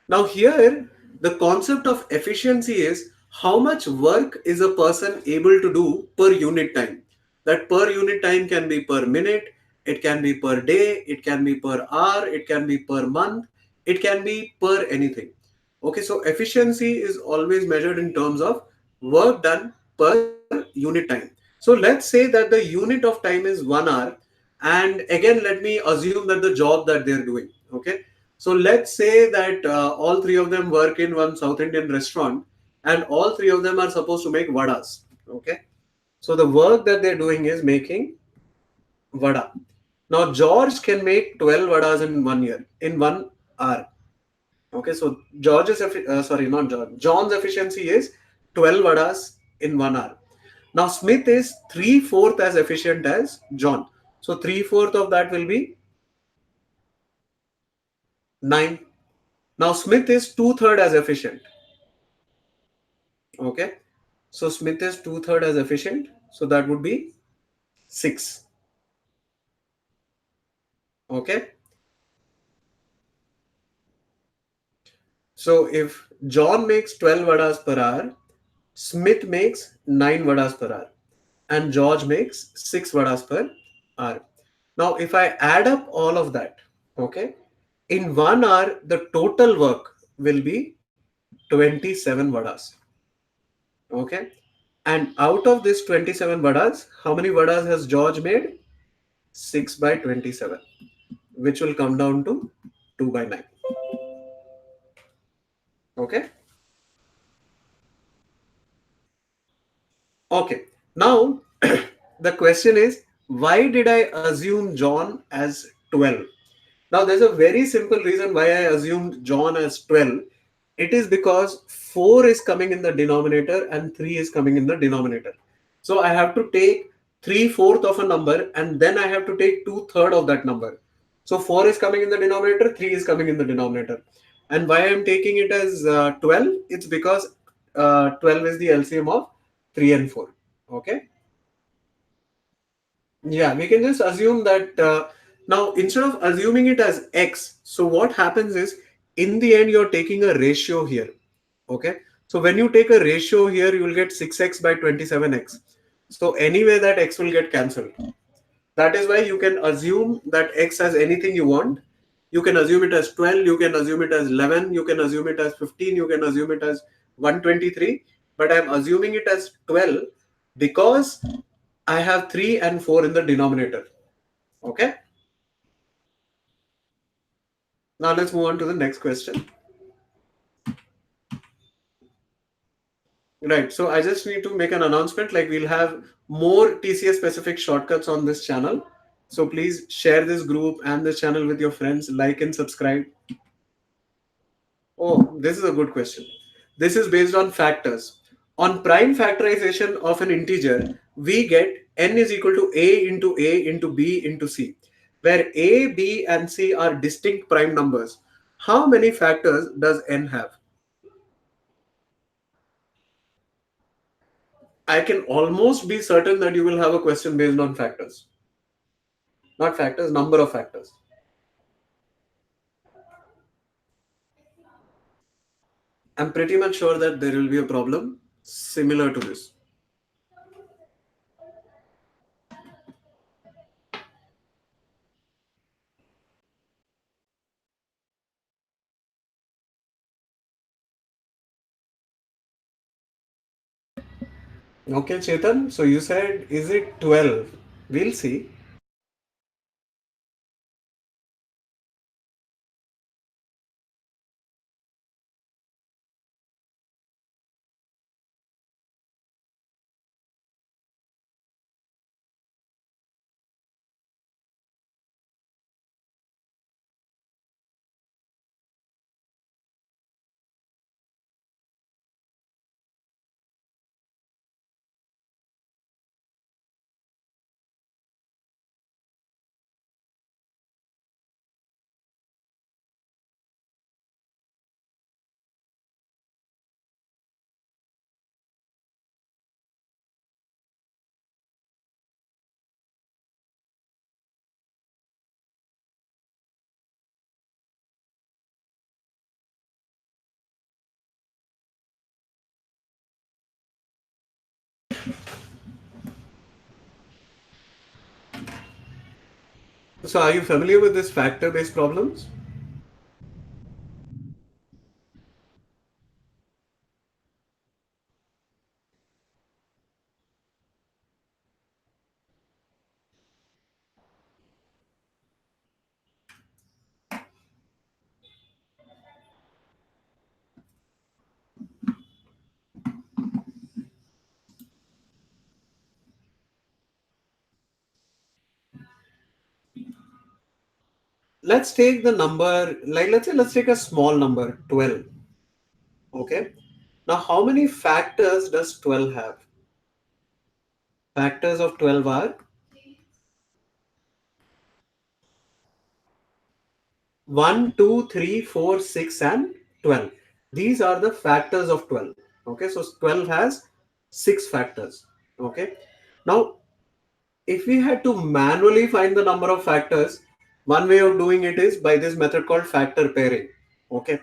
Now here, the concept of efficiency is how much work is a person able to do per unit time. That per unit time can be per minute, it can be per day, it can be per hour, it can be per month, it can be per anything. Okay, so efficiency is always measured in terms of work done per unit time. So let's say that the unit of time is 1 hour, and again, let me assume that the job that they're doing. Okay, so let's say that all three of them work in one South Indian restaurant, and all three of them are supposed to make vadas. Okay, so the work that they're doing is making vada. Now George can make 12 vadas in 1 year, in 1 hour. Okay, so sorry, not George. John's efficiency is 12 vadas in 1 hour. Now Smith is three-fourth as efficient as John. So three-fourth of that will be 9. Now Smith is two-third as efficient. Okay. So Smith is two-third as efficient. So that would be 6. Okay. So if John makes 12 vadas per hour, Smith makes 9 vadas per hour, and George makes 6 vadas per hour. Now, if I add up all of that, okay, In 1 hour, the total work will be 27 vadas. Okay. And out of this 27 vadas, how many vadas has George made? 6 by 27, which will come down to 2 by 9. Okay. Okay. Now, the question is, why did I assume John as 12? Now, there's a very simple reason why I assumed John as 12. It is because 4 is coming in the denominator and 3 is coming in the denominator. So, I have to take 3/4 of a number and then I have to take 2/3 of that number. So, 4 is coming in the denominator, 3 is coming in the denominator. And why I'm taking it as 12? It's because 12 is the LCM of 3 and 4. Okay. Yeah, we can just assume that now instead of assuming it as x, so what happens is in the end you're taking a ratio here. Okay. So when you take a ratio here, you will get 6x by 27x. So anyway, that x will get cancelled. That is why you can assume that x as anything you want. You can assume it as 12, you can assume it as 11, you can assume it as 15, you can assume it as 123. But I'm assuming it as 12 because I have 3 and 4 in the denominator. Okay. Now let's move on to the next question. Right. So I just need to make an announcement like we'll have more TCS specific shortcuts on this channel. So please share this group and this channel with your friends, like and subscribe. Oh, this is a good question. This is based on factors. On prime factorization of an integer, we get n is equal to a into b into c, where a, b, and c are distinct prime numbers. How many factors does n have? I can almost be certain that you will have a question based on factors. Not factors, number of factors. I'm pretty much sure that there will be a problem similar to this. Okay, Chetan. So you said, is it 12? We'll see. So are you familiar with this factor-based problems? Let's take the number, like let's say let's take a small number, 12. Okay. Now how many factors does 12 have? Factors of 12 are 1, 2, 3, 4, 6, and 12. These are the factors of 12. Okay, so 12 has 6 factors. Okay. Now, if we had to manually find the number of factors, one way of doing it is by this method called factor pairing. Okay.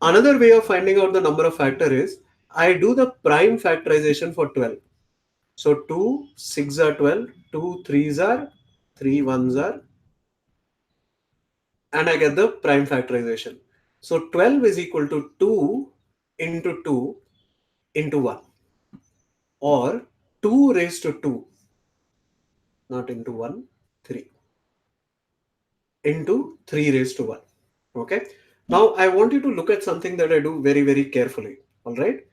Another way of finding out the number of factor is I do the prime factorization for 12. So 2 6 are 12, 2 3s are 3 1s are and I get the prime factorization. So 12 is equal to 2 into 2 into 1, or 2 raised to 2, not into 1, 3, into 3 raised to 1. Okay. Now I want you to look at something that I do very, very carefully. All right.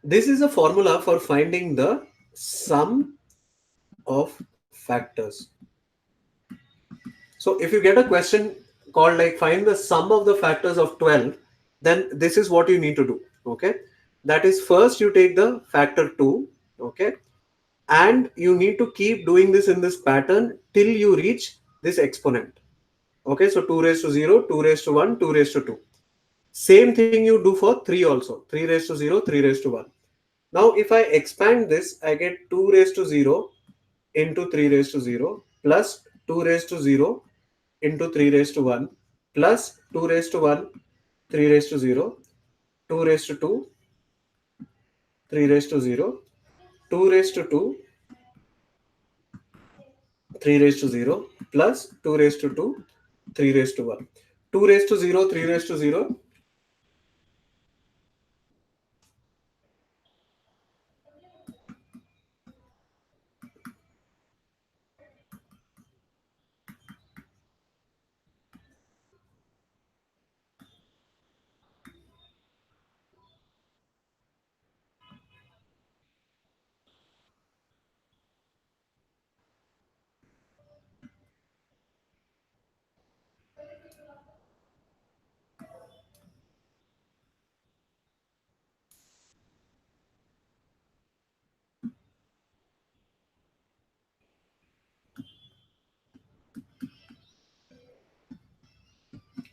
This is a formula for finding the sum of factors. So if you get a question called like find the sum of the factors of 12, then this is what you need to do. Okay. That is, first you take the factor 2. Okay. And you need to keep doing this in this pattern till you reach this exponent. Okay. So 2 raised to 0, 2 raised to 1, 2 raised to 2. Same thing you do for 3 also. 3 raised to 0, 3 raised to 1. Now if I expand this, I get 2 raised to 0 into 3 raised to 0 plus 2 raised to 0 into 3 raised to 1 plus 2 raised to 1, 3 raised to 0, 2 raised to 2, 3 raised to 0, 2 raised to 2, 3 raised to 0 plus 2 raised to 2, 3 raised to 1. 2 raised to 0, 3 raised to 0.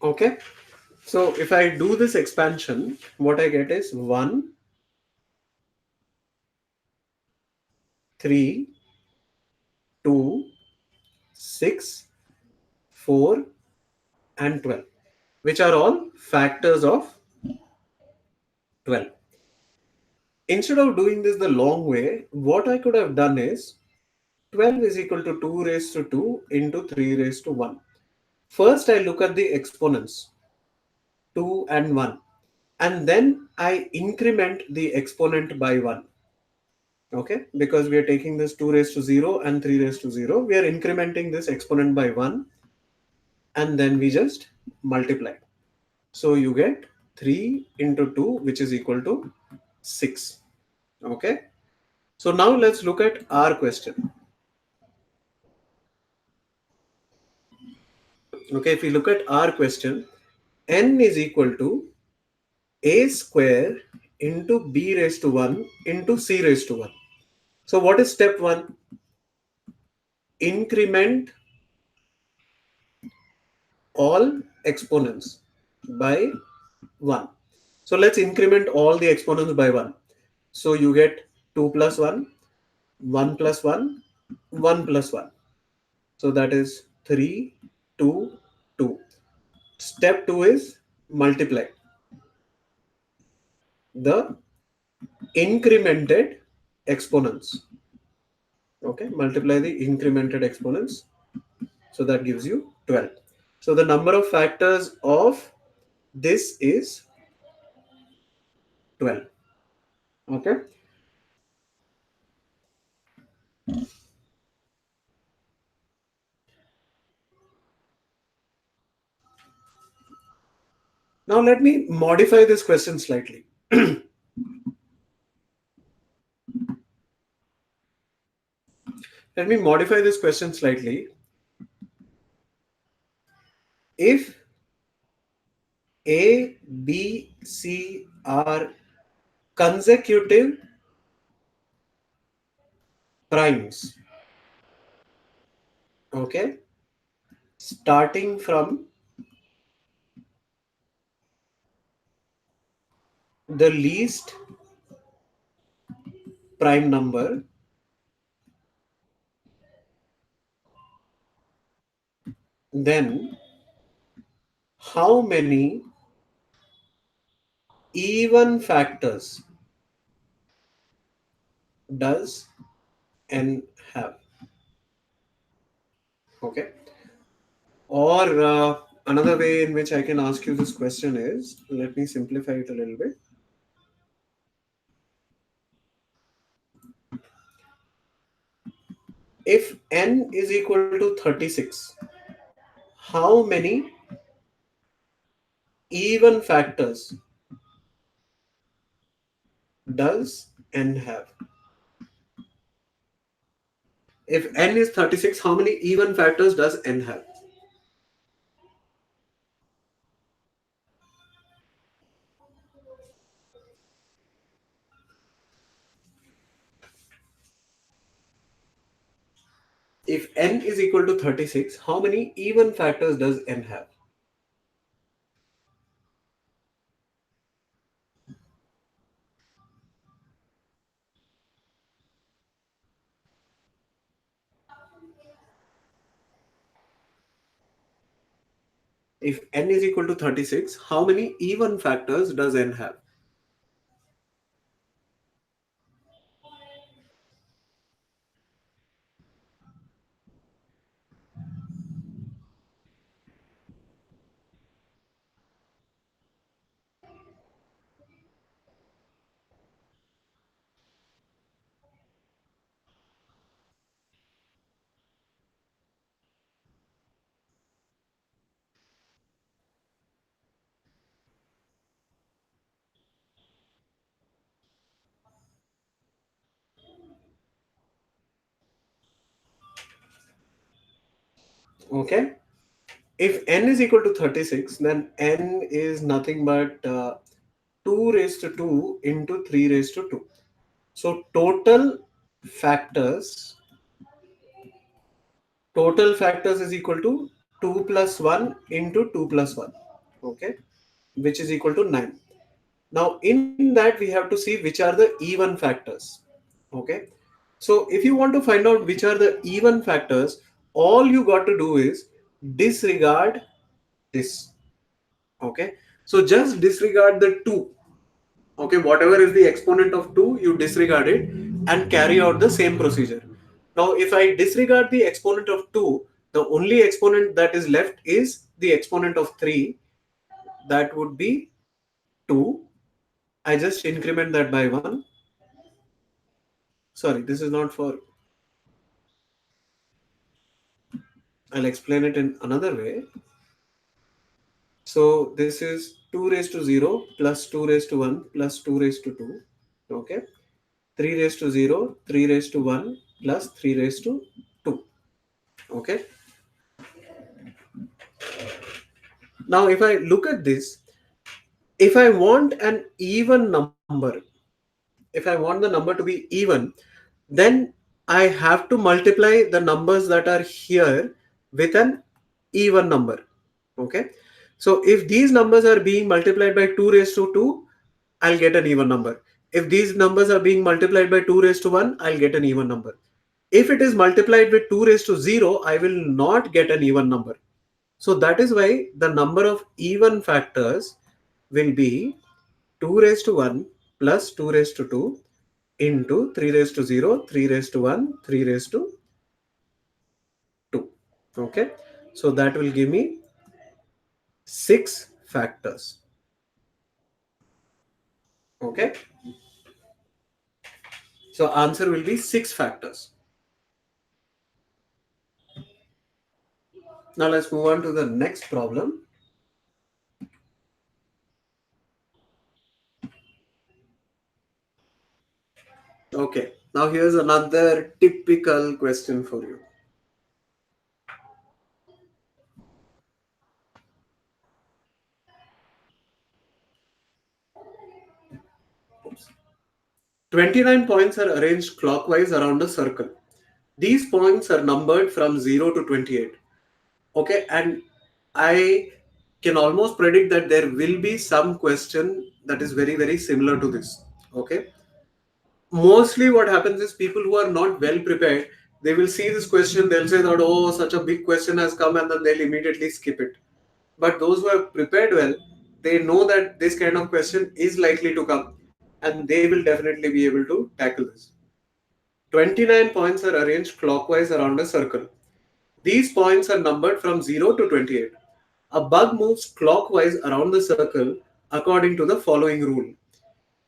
Okay. So if I do this expansion, what I get is 1, 3, 2, 6, 4, and 12, which are all factors of 12. Instead of doing this the long way, what I could have done is 12 is equal to 2 raised to 2 into 3 raised to 1. First, I look at the exponents 2 and 1, and then I increment the exponent by 1. Okay, because we are taking this 2 raised to 0 and 3 raised to 0, we are incrementing this exponent by 1, and then we just multiply. So you get 3 into 2, which is equal to 6. Okay. So now let's look at our question. Okay, if we look at our question, n is equal to a square into b raised to 1 into c raised to 1. So what is step 1? Increment all exponents by 1. So let's increment all the exponents by 1. So you get 2 plus 1, 1 plus 1, 1 plus 1. So that is 3, 2, 2. Step 2 is multiply the incremented exponents. Okay, multiply the incremented exponents. So that gives you 12. So the number of factors of this is 12. Okay. Now let me modify this question slightly. Let me modify this question slightly. If A, B, C are consecutive primes, okay, starting from the least prime number, then how many even factors does n have? Okay. Or another way in which I can ask you this question is, let me simplify it a little bit. If n is equal to 36, how many even factors does n have? If n is 36, how many even factors does n have? If n is equal to 36, how many even factors does n have? If n is equal to 36, how many even factors does n have? Okay. If n is equal to 36, then n is nothing but 2 raised to 2 into 3 raised to 2. So factors, total factors is equal to 2 plus 1 into 2 plus 1. Okay. Which is equal to 9. Now in that we have to see which are the even factors. Okay. So if you want to find out which are the even factors, all you got to do is disregard this. Okay. So just disregard the 2. Okay, whatever is the exponent of 2, you disregard it and carry out the same procedure. Now if I disregard the exponent of 2, the only exponent that is left is the exponent of 3. That would be 2. I just increment that by 1. Sorry, this is not for, I'll explain it in another way. So this is 2 raised to 0 plus 2 raised to 1 plus 2 raised to 2. Okay. 3 raised to 0, 3 raised to 1 plus 3 raised to 2. Okay. Now if I look at this, if I want an even number, if I want the number to be even, then I have to multiply the numbers that are here with an even number. Okay. So if these numbers are being multiplied by 2 raised to 2, I'll get an even number. If these numbers are being multiplied by 2 raised to 1, I'll get an even number. If it is multiplied with 2 raised to 0, I will not get an even number. So that is why the number of even factors will be 2 raised to 1 plus 2 raised to 2 into 3 raised to 0, 3 raised to 1, 3 raised to 2. Okay. So that will give me 6 factors. Okay. So answer will be 6 factors. Now let's move on to the next problem. Okay. Now here's another typical question for you. Oops. 29 points are arranged clockwise around a circle. These points are numbered from 0 to 28. Okay, and I can almost predict that there will be some question that is very, very similar to this. Okay, mostly what happens is people who are not well prepared, they will see this question, they'll say that, oh, such a big question has come, and then they'll immediately skip it. But those who have prepared well, they know that this kind of question is likely to come, and they will definitely be able to tackle this. 29 points are arranged clockwise around a circle. These points are numbered from 0 to 28. A bug moves clockwise around the circle according to the following rule.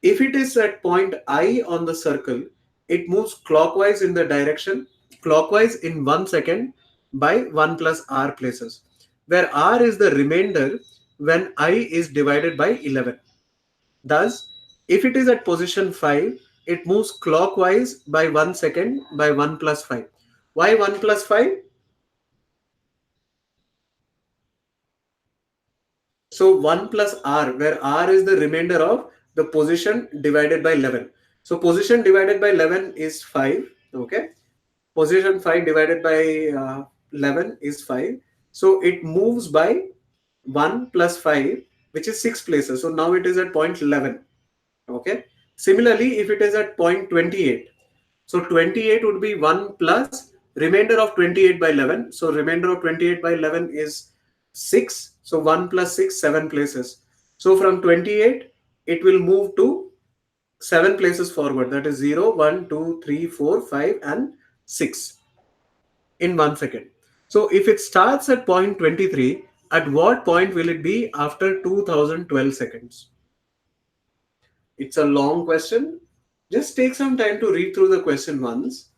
If it is at point I on the circle, it moves clockwise in 1 second by 1 plus r places, where r is the remainder when I is divided by 11. Thus, if it is at position 5, it moves clockwise by 1 second by 1 plus 5. Why 1 plus 5? So 1 plus r, where r is the remainder of the position divided by 11. So position divided by 11 is 5. Okay. Position 5 divided by 11 is 5. So it moves by 1 plus 5, which is 6 places. So now it is at point 11. Okay. Similarly, if it is at point 28, so 28 would be 1 plus remainder of 28 by 11. So remainder of 28 by 11 is 6. So 1 plus 6, 7 places. So from 28, it will move to 7 places forward. That is 0, 1, 2, 3, 4, 5, and 6 in 1 second. So if it starts at point 23, at what point will it be after 2012 seconds? It's a long question. Just take some time to read through the question once,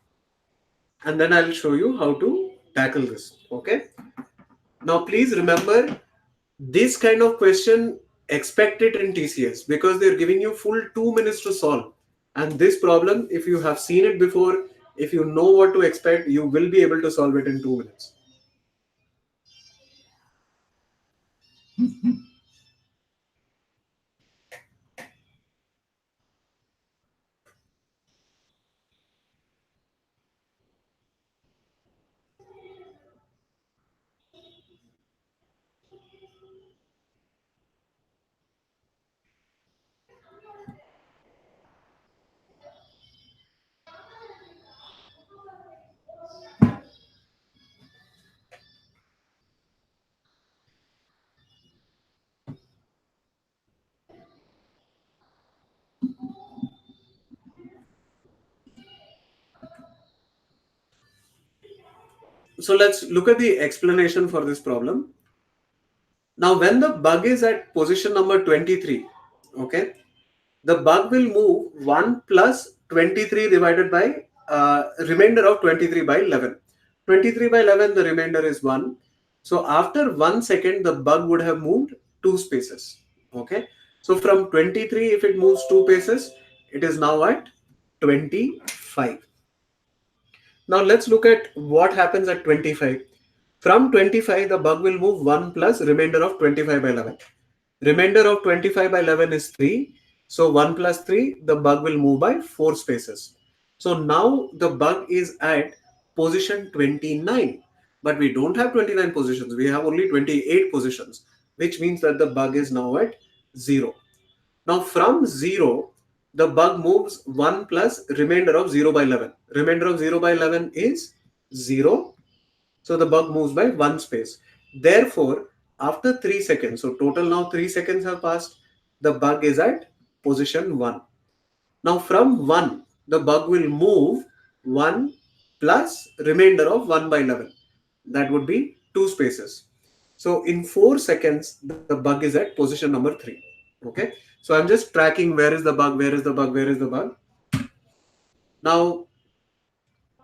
and then I'll show you how to tackle this. Okay. Now, please remember this kind of question, expect it in TCS because they're giving you full 2 minutes to solve. And this problem, if you have seen it before, if you know what to expect, you will be able to solve it in 2 minutes. So let's look at the explanation for this problem. Now, when the bug is at position number 23, okay, the bug will move 1 plus 23 divided by remainder of 23 by 11. 23 by 11, the remainder is 1. So after 1 second, the bug would have moved 2 spaces. Okay. So from 23, if it moves 2 spaces, it is now at 25. Now let's look at what happens at 25. From 25, the bug will move 1 plus remainder of 25 by 11. Remainder of 25 by 11 is 3. So 1 plus 3, the bug will move by 4 spaces. So now the bug is at position 29. But we don't have 29 positions. We have only 28 positions, which means that the bug is now at 0. Now from 0, the bug moves 1 plus remainder of 0 by 11. Remainder of 0 by 11 is 0. So the bug moves by 1 space. Therefore, after 3 seconds, so total now 3 seconds have passed, the bug is at position 1. Now from 1, the bug will move 1 plus remainder of 1 by 11. That would be 2 spaces. So in 4 seconds, the bug is at position number 3. Okay. So I'm just tracking where is the bug, where is the bug, where is the bug. Now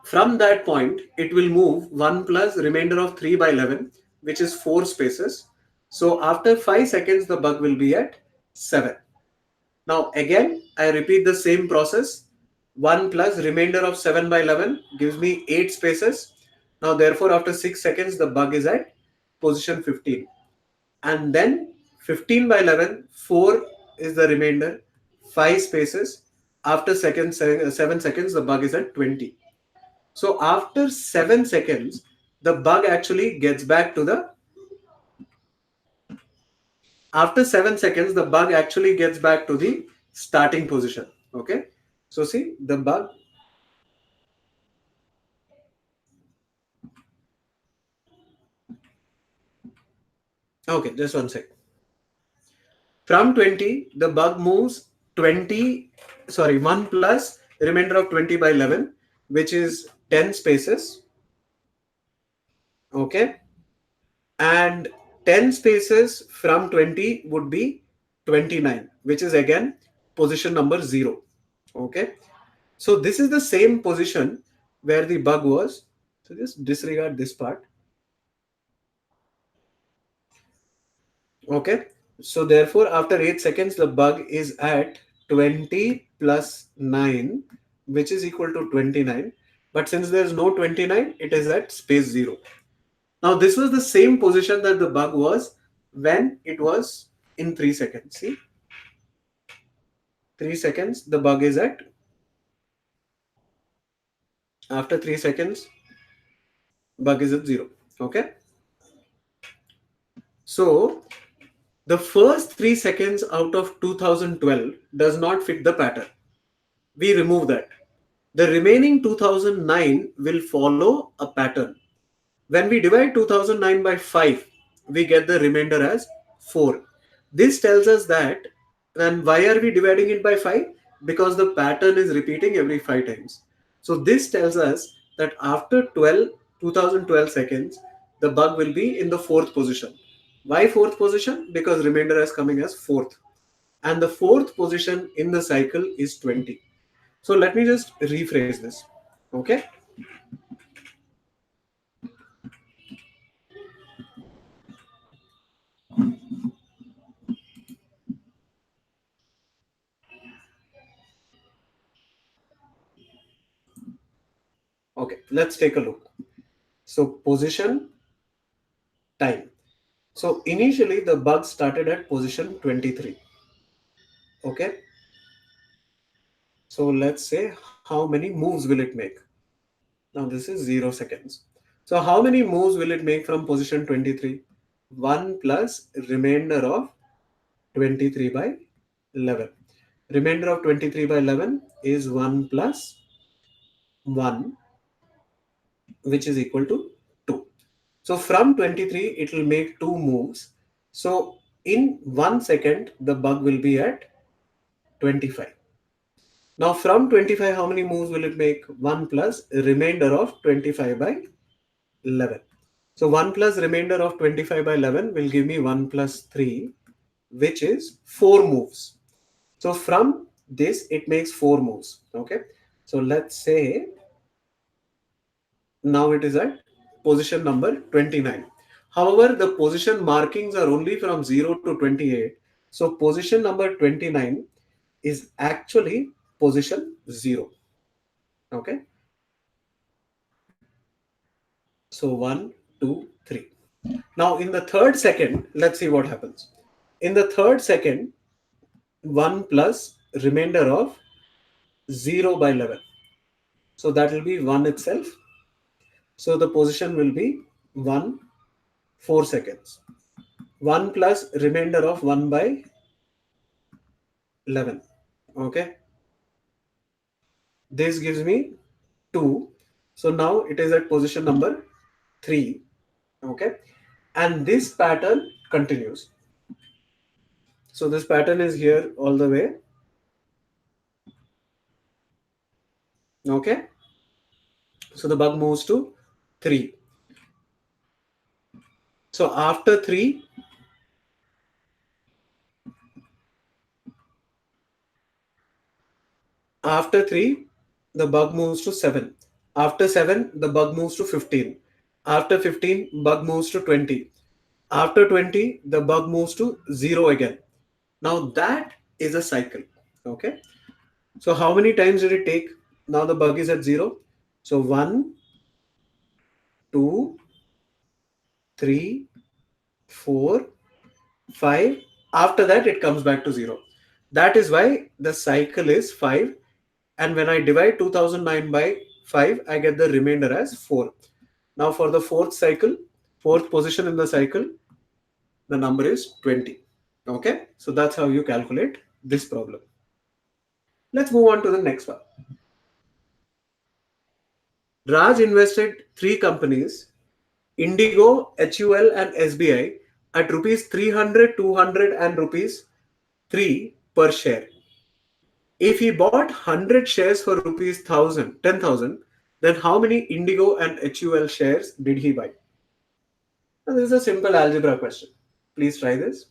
from that point, it will move 1 plus remainder of 3 by 11, which is 4 spaces. So after 5 seconds, the bug will be at 7. Now again, I repeat the same process. 1 plus remainder of 7 by 11 gives me 8 spaces. Now therefore, after 6 seconds, the bug is at position 15. And then 15 by 11, 4 is the remainder, 5 spaces. After 7 seconds, the bug is at 20. So after 7 seconds, the bug actually gets back to the after 7 seconds, the bug actually gets back to the starting position. Okay. So see the bug. Okay, just one sec. From 20, the bug moves 20, sorry, 1 plus remainder of 20 by 11, which is 10 spaces. Okay. And 10 spaces from 20 would be 29, which is again position number 0. Okay. So this is the same position where the bug was. So just disregard this part. Okay. So therefore, after 8 seconds, the bug is at 20 plus 9, which is equal to 29. But since there's no 29, it is at space 0. Now, this was the same position that the bug was when it was in 3 seconds. See, 3 seconds, the bug is at. After 3 seconds, bug is at 0. Okay. So, the first 3 seconds out of 2012 does not fit the pattern. We remove that. The remaining 2009 will follow a pattern. When we divide 2009 by 5, we get the remainder as 4. This tells us that, and why are we dividing it by 5? Because the pattern is repeating every 5 times. So this tells us that after 2012 seconds, the bug will be in the fourth position. Why fourth position? Because remainder is coming as fourth. And the fourth position in the cycle is 20. So let me just rephrase this. Okay. Okay. Let's take a look. So position, time. So initially the bug started at position 23. Okay. So let's say how many moves will it make? Now this is 0 seconds. So how many moves will it make from position 23? 1 plus remainder of 23 by 11. Remainder of 23 by 11 is 1 plus 1, which is equal to 2. So from 23, it will make 2 moves. So in 1 second, the bug will be at 25. Now from 25, how many moves will it make? 1 plus remainder of 25 by 11. So 1 plus remainder of 25 by 11 will give me 1 plus 3, which is 4 moves. So from this, it makes 4 moves. Okay. So let's say now it is at position number 29. However, the position markings are only from 0 to 28. So position number 29 is actually position 0. Okay. So 1, 2, 3. Now in the third second, let's see what happens. In the third second, 1 plus remainder of 0 by 11. So that will be 1 itself. So the position will be 1, 4 seconds. 1 plus remainder of 1 by 11. Okay. This gives me 2. So now it is at position number 3. Okay. And this pattern continues. So this pattern is here all the way. Okay. So the bug moves to 3. So after 3, the bug moves to 7. After 7, the bug moves to 15. After 15, bug moves to 20. After 20, the bug moves to 0 again. Now that is a cycle. Okay. So how many times did it take? Now the bug is at 0. So 1, 2, 3, 4, 5. After that, it comes back to 0. That is why the cycle is 5. And when I divide 2009 by 5, I get the remainder as 4. Now for the fourth cycle, fourth position in the cycle, the number is 20. Okay. So that's how you calculate this problem. Let's move on to the next one. Raj invested 3 companies, Indigo, HUL, and SBI, at rupees 300, 200, and rupees 3 per share. If he bought 100 shares for rupees 10,000, then how many Indigo and HUL shares did he buy? Now, this is a simple algebra question. Please try this.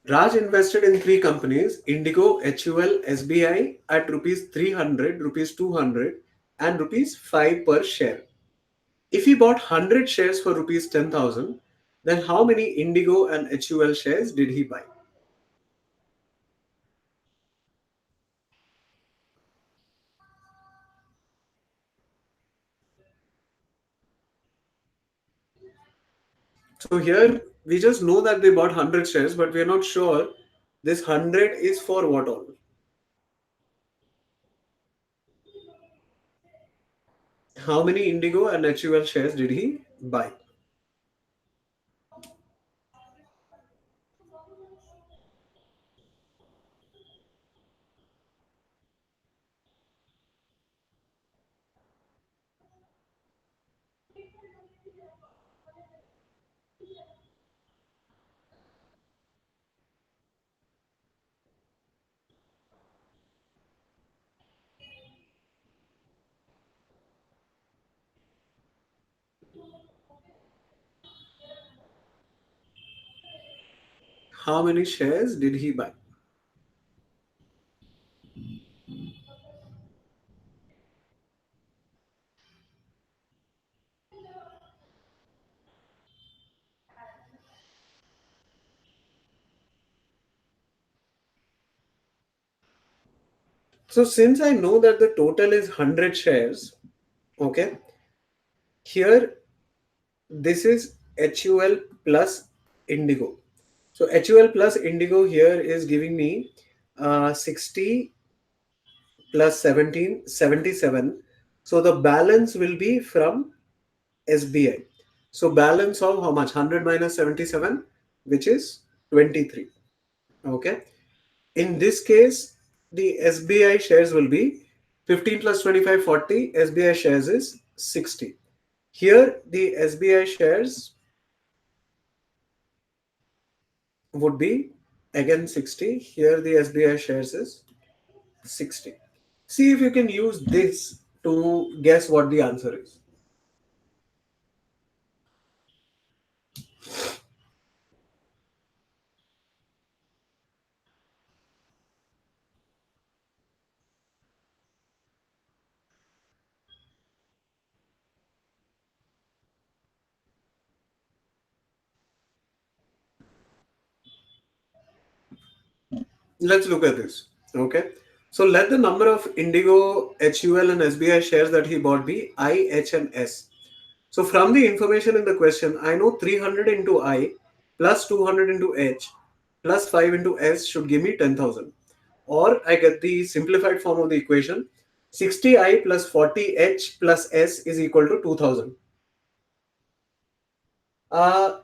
Raj invested in three companies: Indigo, HUL, SBI at rupees 300, rupees 200, and rupees 5 per share. If he bought 100 shares for rupees 10,000, then how many Indigo and HUL shares did he buy? So here we just know that they bought 100 shares, but we are not sure this 100 is for what all. How many Indigo and HUL shares did he buy? How many shares did he buy? So since I know that the total is 100 shares, okay, here this is HUL plus Indigo. So HUL plus Indigo here is giving me 60 plus 17, 77. So the balance will be from SBI. So balance of how much? 100 minus 77, which is 23. Okay. In this case, the SBI shares will be 15 plus 25, 40. SBI shares is 60. Here, the SBI shares would be again 60. Here, the SBI shares is 60. See if you can use this to guess what the answer is. Let's look at this. Okay. So let the number of Indigo, HUL, and SBI shares that he bought be I, H, and S. So from the information in the question, I know 300 into I plus 200 into H plus 5 into S should give me 10,000. Or I get the simplified form of the equation: 60I plus 40H plus S is equal to 2000. Uh,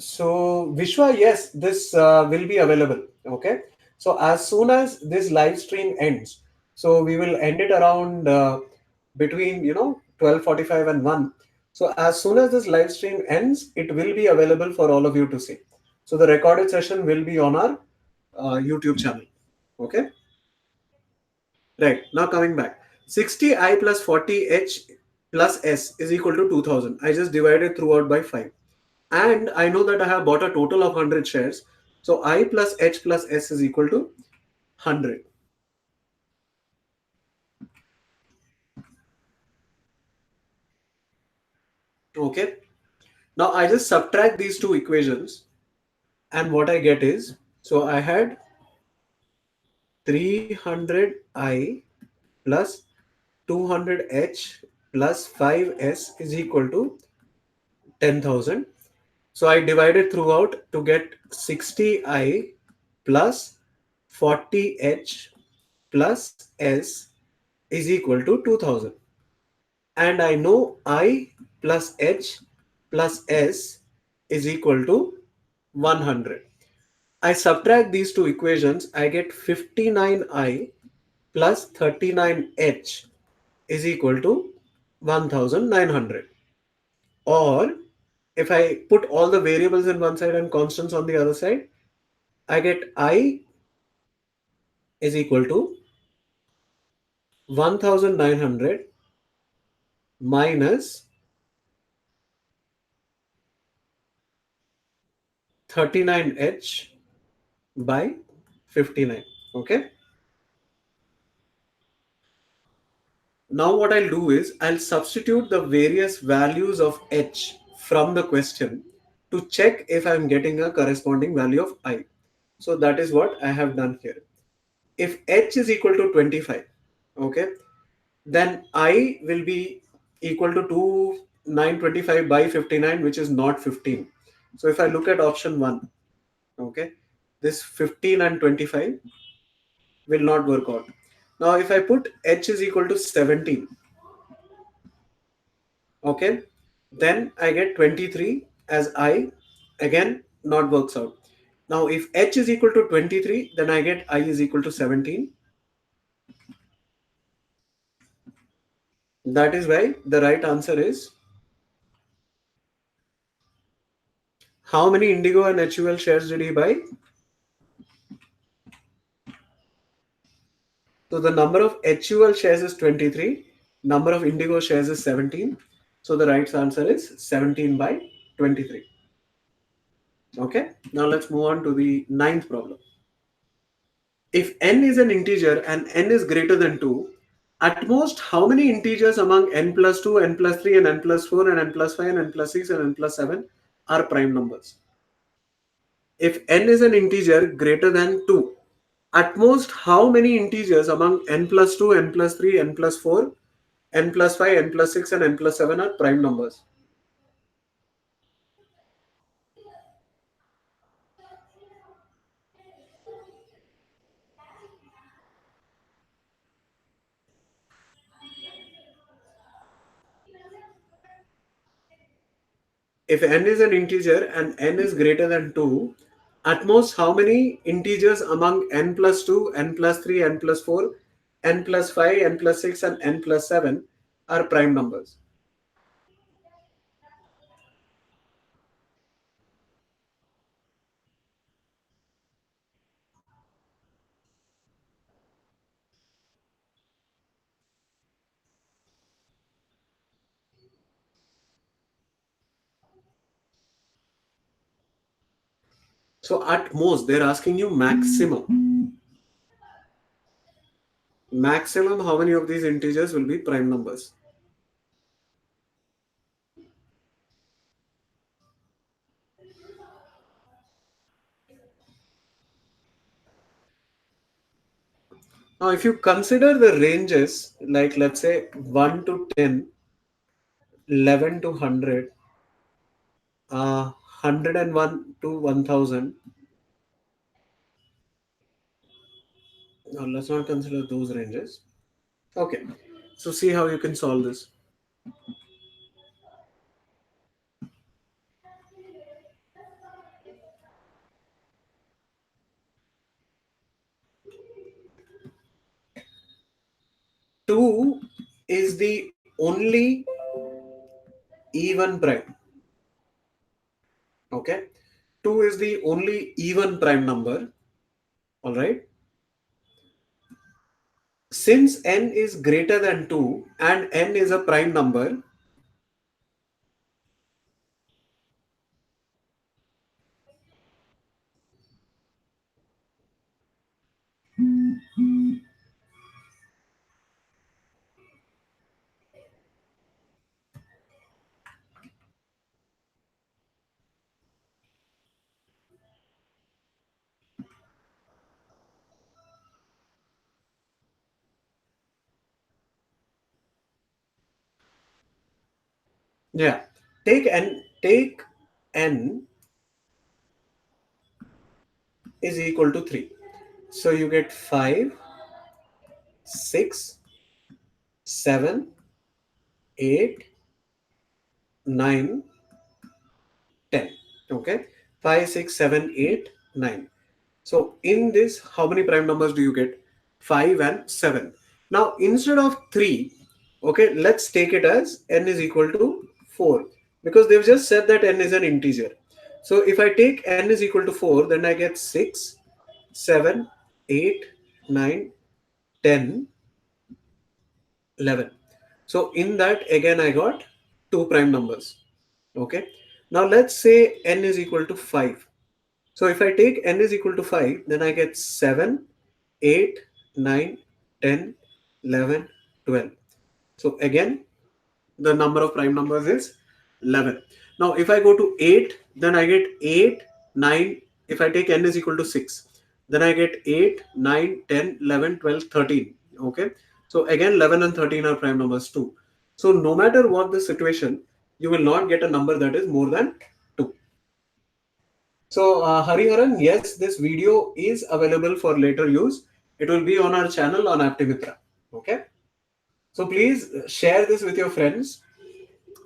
So, Vishwa, yes, this will be available. Okay. So, as soon as this live stream ends, so we will end it around between 12:45 and 1. So, as soon as this live stream ends, it will be available for all of you to see. So, the recorded session will be on our YouTube channel. Okay. Right. Now, coming back, 60I plus 40H plus S is equal to 2000. I just divided throughout by 5. And I know that I have bought a total of 100 shares. So I plus H plus S is equal to 100. Okay. Now I just subtract these two equations, and what I get is, so I had 300I plus 200H plus 5S is equal to 10,000. So I divided throughout to get 60I plus 40H plus S is equal to 2000. And I know I plus h plus s is equal to 100. I subtract these two equations, I get 59i plus 39h is equal to 1900. Or if I put all the variables in one side and constants on the other side, I get I is equal to 1900 minus 39h by 59. Okay. Now what I'll do is I'll substitute the various values of h from the question to check if I'm getting a corresponding value of I. So that is what I have done here. If h is equal to 25, okay, then I will be equal to 2925 by 59, which is not 15. So if I look at option 1, okay, this 15 and 25 will not work out. Now if I put h is equal to 17, okay, then I get 23 as I, again not works out. Now if h is equal to 23, then I get I is equal to 17. That is why the right answer is, how many Indigo and HUL shares did he buy? So the number of HUL shares is 23, number of Indigo shares is 17. So the right answer is 17 by 23. Okay, now let's move on to the ninth problem. If n is an integer and n is greater than 2, at most how many integers among n plus 2, n plus 3, and n plus 4, and n plus 5, and n plus 6, and n plus 7 are prime numbers? If n is an integer greater than 2, at most how many integers among n plus 2, n plus 3, n plus 4, n plus 5, n plus 6, and n plus 7 are prime numbers? If n is an integer and n is greater than 2, at most how many integers among n plus 2, n plus 3, n plus 4, n plus 5, n plus 6, and n plus 7 are prime numbers? So at most they're asking you maximum. Maximum how many of these integers will be prime numbers? Now if you consider the ranges, like let's say 1 to 10, 11 to 100, 101 to 1000. Now let's not consider those ranges. Okay, so see how you can solve this. 2 is the only even prime. Okay, 2 is the only even prime number. All right. Since n is greater than 2 and n is a prime number, yeah, take n is equal to 3. So you get 5, 6, 7, 8, 9, 10. Okay, 5, 6, 7, 8, 9. So in this, how many prime numbers do you get? 5 and 7. Now instead of 3, okay, let's take it as n is equal to 4, because they've just said that n is an integer. So if I take n is equal to 4, then I get 6, 7, 8, 9, 10, 11. So in that again I got two prime numbers. Okay. Now let's say n is equal to 5. So if I take n is equal to 5, then I get 7, 8, 9, 10, 11, 12. So again, the number of prime numbers is 11. Now if I go to 8, then I get 8, 9. If I take n is equal to 6, then I get 8, 9, 10, 11, 12, 13. Okay. So again, 11 and 13 are prime numbers too. So no matter what the situation, you will not get a number that is more than 2. So, Hariharan, yes, this video is available for later use. It will be on our channel on Aptivitra. Okay. So, please share this with your friends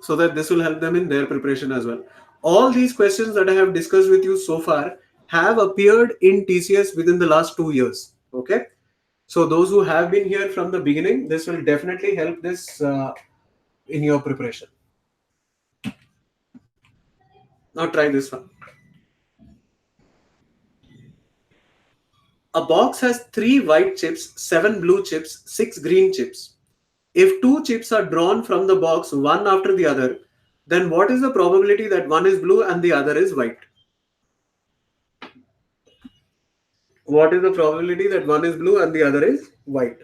so that this will help them in their preparation as well. All these questions that I have discussed with you so far have appeared in TCS within the last 2 years. Okay. So, those who have been here from the beginning, this will definitely help this in your preparation. Now, try this one. A box has 3 white chips, 7 blue chips, 6 green chips. If two chips are drawn from the box one after the other, then what is the probability that one is blue and the other is white? What is the probability that one is blue and the other is white?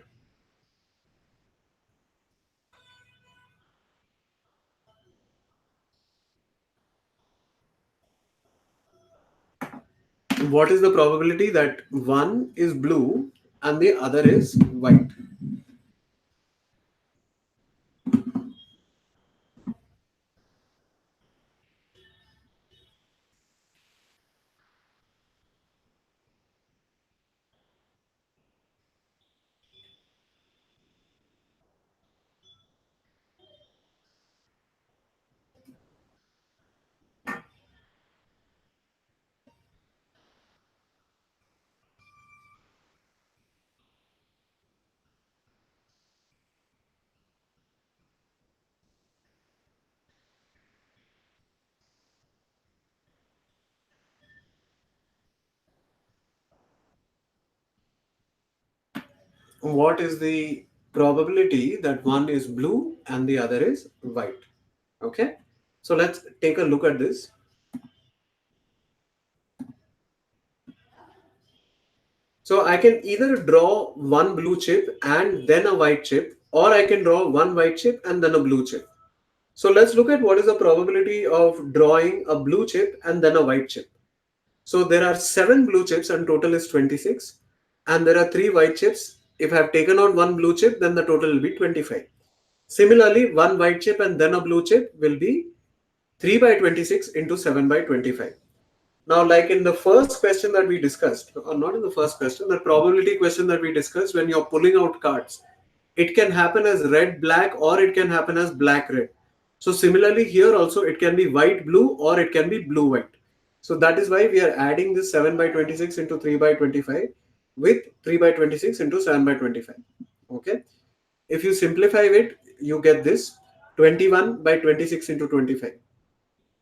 What is the probability that one is blue and the other is white? What is the probability that one is blue and the other is white? Okay. So let's take a look at this. So I can either draw one blue chip and then a white chip, or I can draw one white chip and then a blue chip. So let's look at what is the probability of drawing a blue chip and then a white chip. So there are 7 blue chips and total is 26, and there are 3 white chips. If I have taken out one blue chip, then the total will be 25. Similarly, one white chip and then a blue chip will be 3 by 26 into 7 by 25. Now, like in the first question that we discussed, or not in the first question, the probability question that we discussed, when you're pulling out cards, it can happen as red, black, or it can happen as black, red. So similarly here also it can be white, blue, or it can be blue, white. So that is why we are adding this 7 by 26 into 3 by 25 with 3 by 26 into 7 by 25. Okay. If you simplify it, you get this 21 by 26 into 25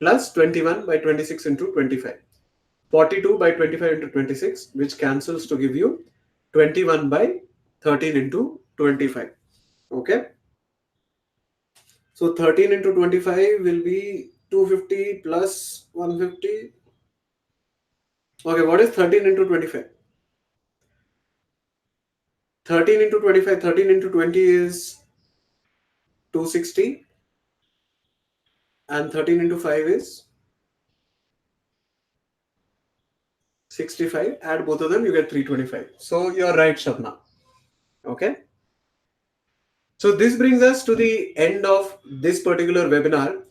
plus 21 by 26 into 25. 42 by 25 into 26, which cancels to give you 21 by 13 into 25. Okay. So 13 into 25 will be 250 plus 150. Okay, what is 13 into 25? 13 into 25, 13 into 20 is 260, and 13 into 5 is 65. Add both of them, you get 325. So you're right, Shabna. Okay. So this brings us to the end of this particular webinar,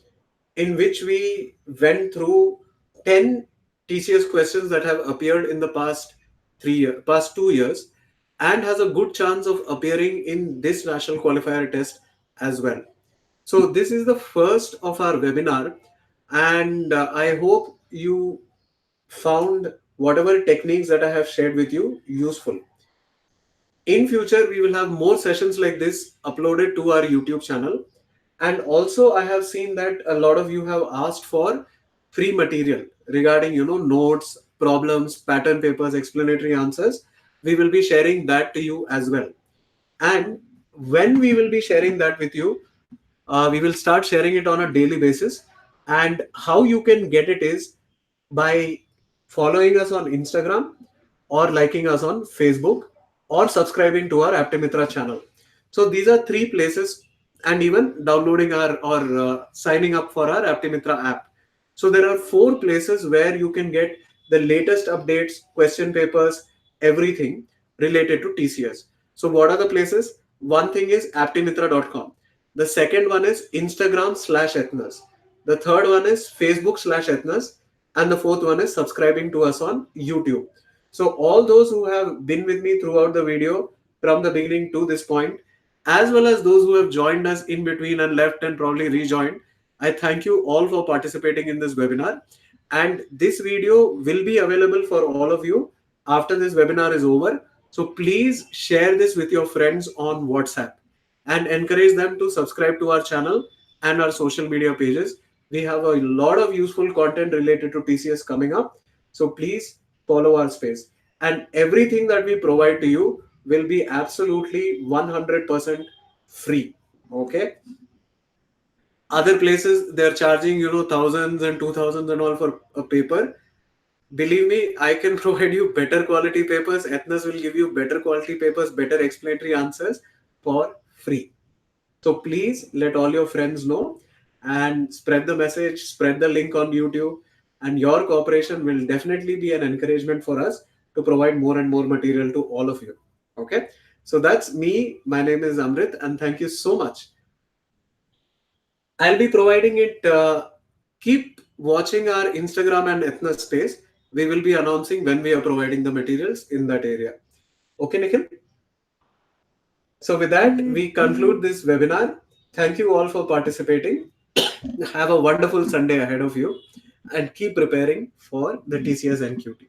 in which we went through 10 TCS questions that have appeared in the past 2 years, and has a good chance of appearing in this national qualifier test as well. So this is the first of our webinar, and I hope you found whatever techniques that I have shared with you useful. In future, we will have more sessions like this uploaded to our YouTube channel. And also, I have seen that a lot of you have asked for free material regarding, notes, problems, pattern papers, explanatory answers. We will be sharing that to you as well. And when we will be sharing that with you, we will start sharing it on a daily basis. And how you can get it is by following us on Instagram, or liking us on Facebook, or subscribing to our Aptimitra channel. So these are three places, and even downloading our or signing up for our Aptimitra app. So there are four places where you can get the latest updates, question papers, everything related to TCS. So what are the places? One thing is aptimitra.com. The second one is Instagram/Ethnus. The third one is Facebook/Ethnus. And the fourth one is subscribing to us on YouTube. So all those who have been with me throughout the video from the beginning to this point, as well as those who have joined us in between and left and probably rejoined, I thank you all for participating in this webinar. And this video will be available for all of you after this webinar is over. So please share this with your friends on WhatsApp and encourage them to subscribe to our channel and our social media pages. We have a lot of useful content related to TCS coming up. So please follow our space. And everything that we provide to you will be absolutely 100% free. Okay. Other places they're charging, thousands and 2000s and all for a paper. Believe me, I can provide you better quality papers. Ethnos will give you better quality papers, better explanatory answers for free. So please let all your friends know and spread the message, spread the link on YouTube, and your cooperation will definitely be an encouragement for us to provide more and more material to all of you. Okay. So that's me. My name is Amrit, and thank you so much. I'll be providing it. Keep watching our Instagram and Ethnos space. We will be announcing when we are providing the materials in that area. Okay, Nikhil? So with that, we conclude this webinar. Thank you all for participating. Have a wonderful Sunday ahead of you and keep preparing for the TCS NQT.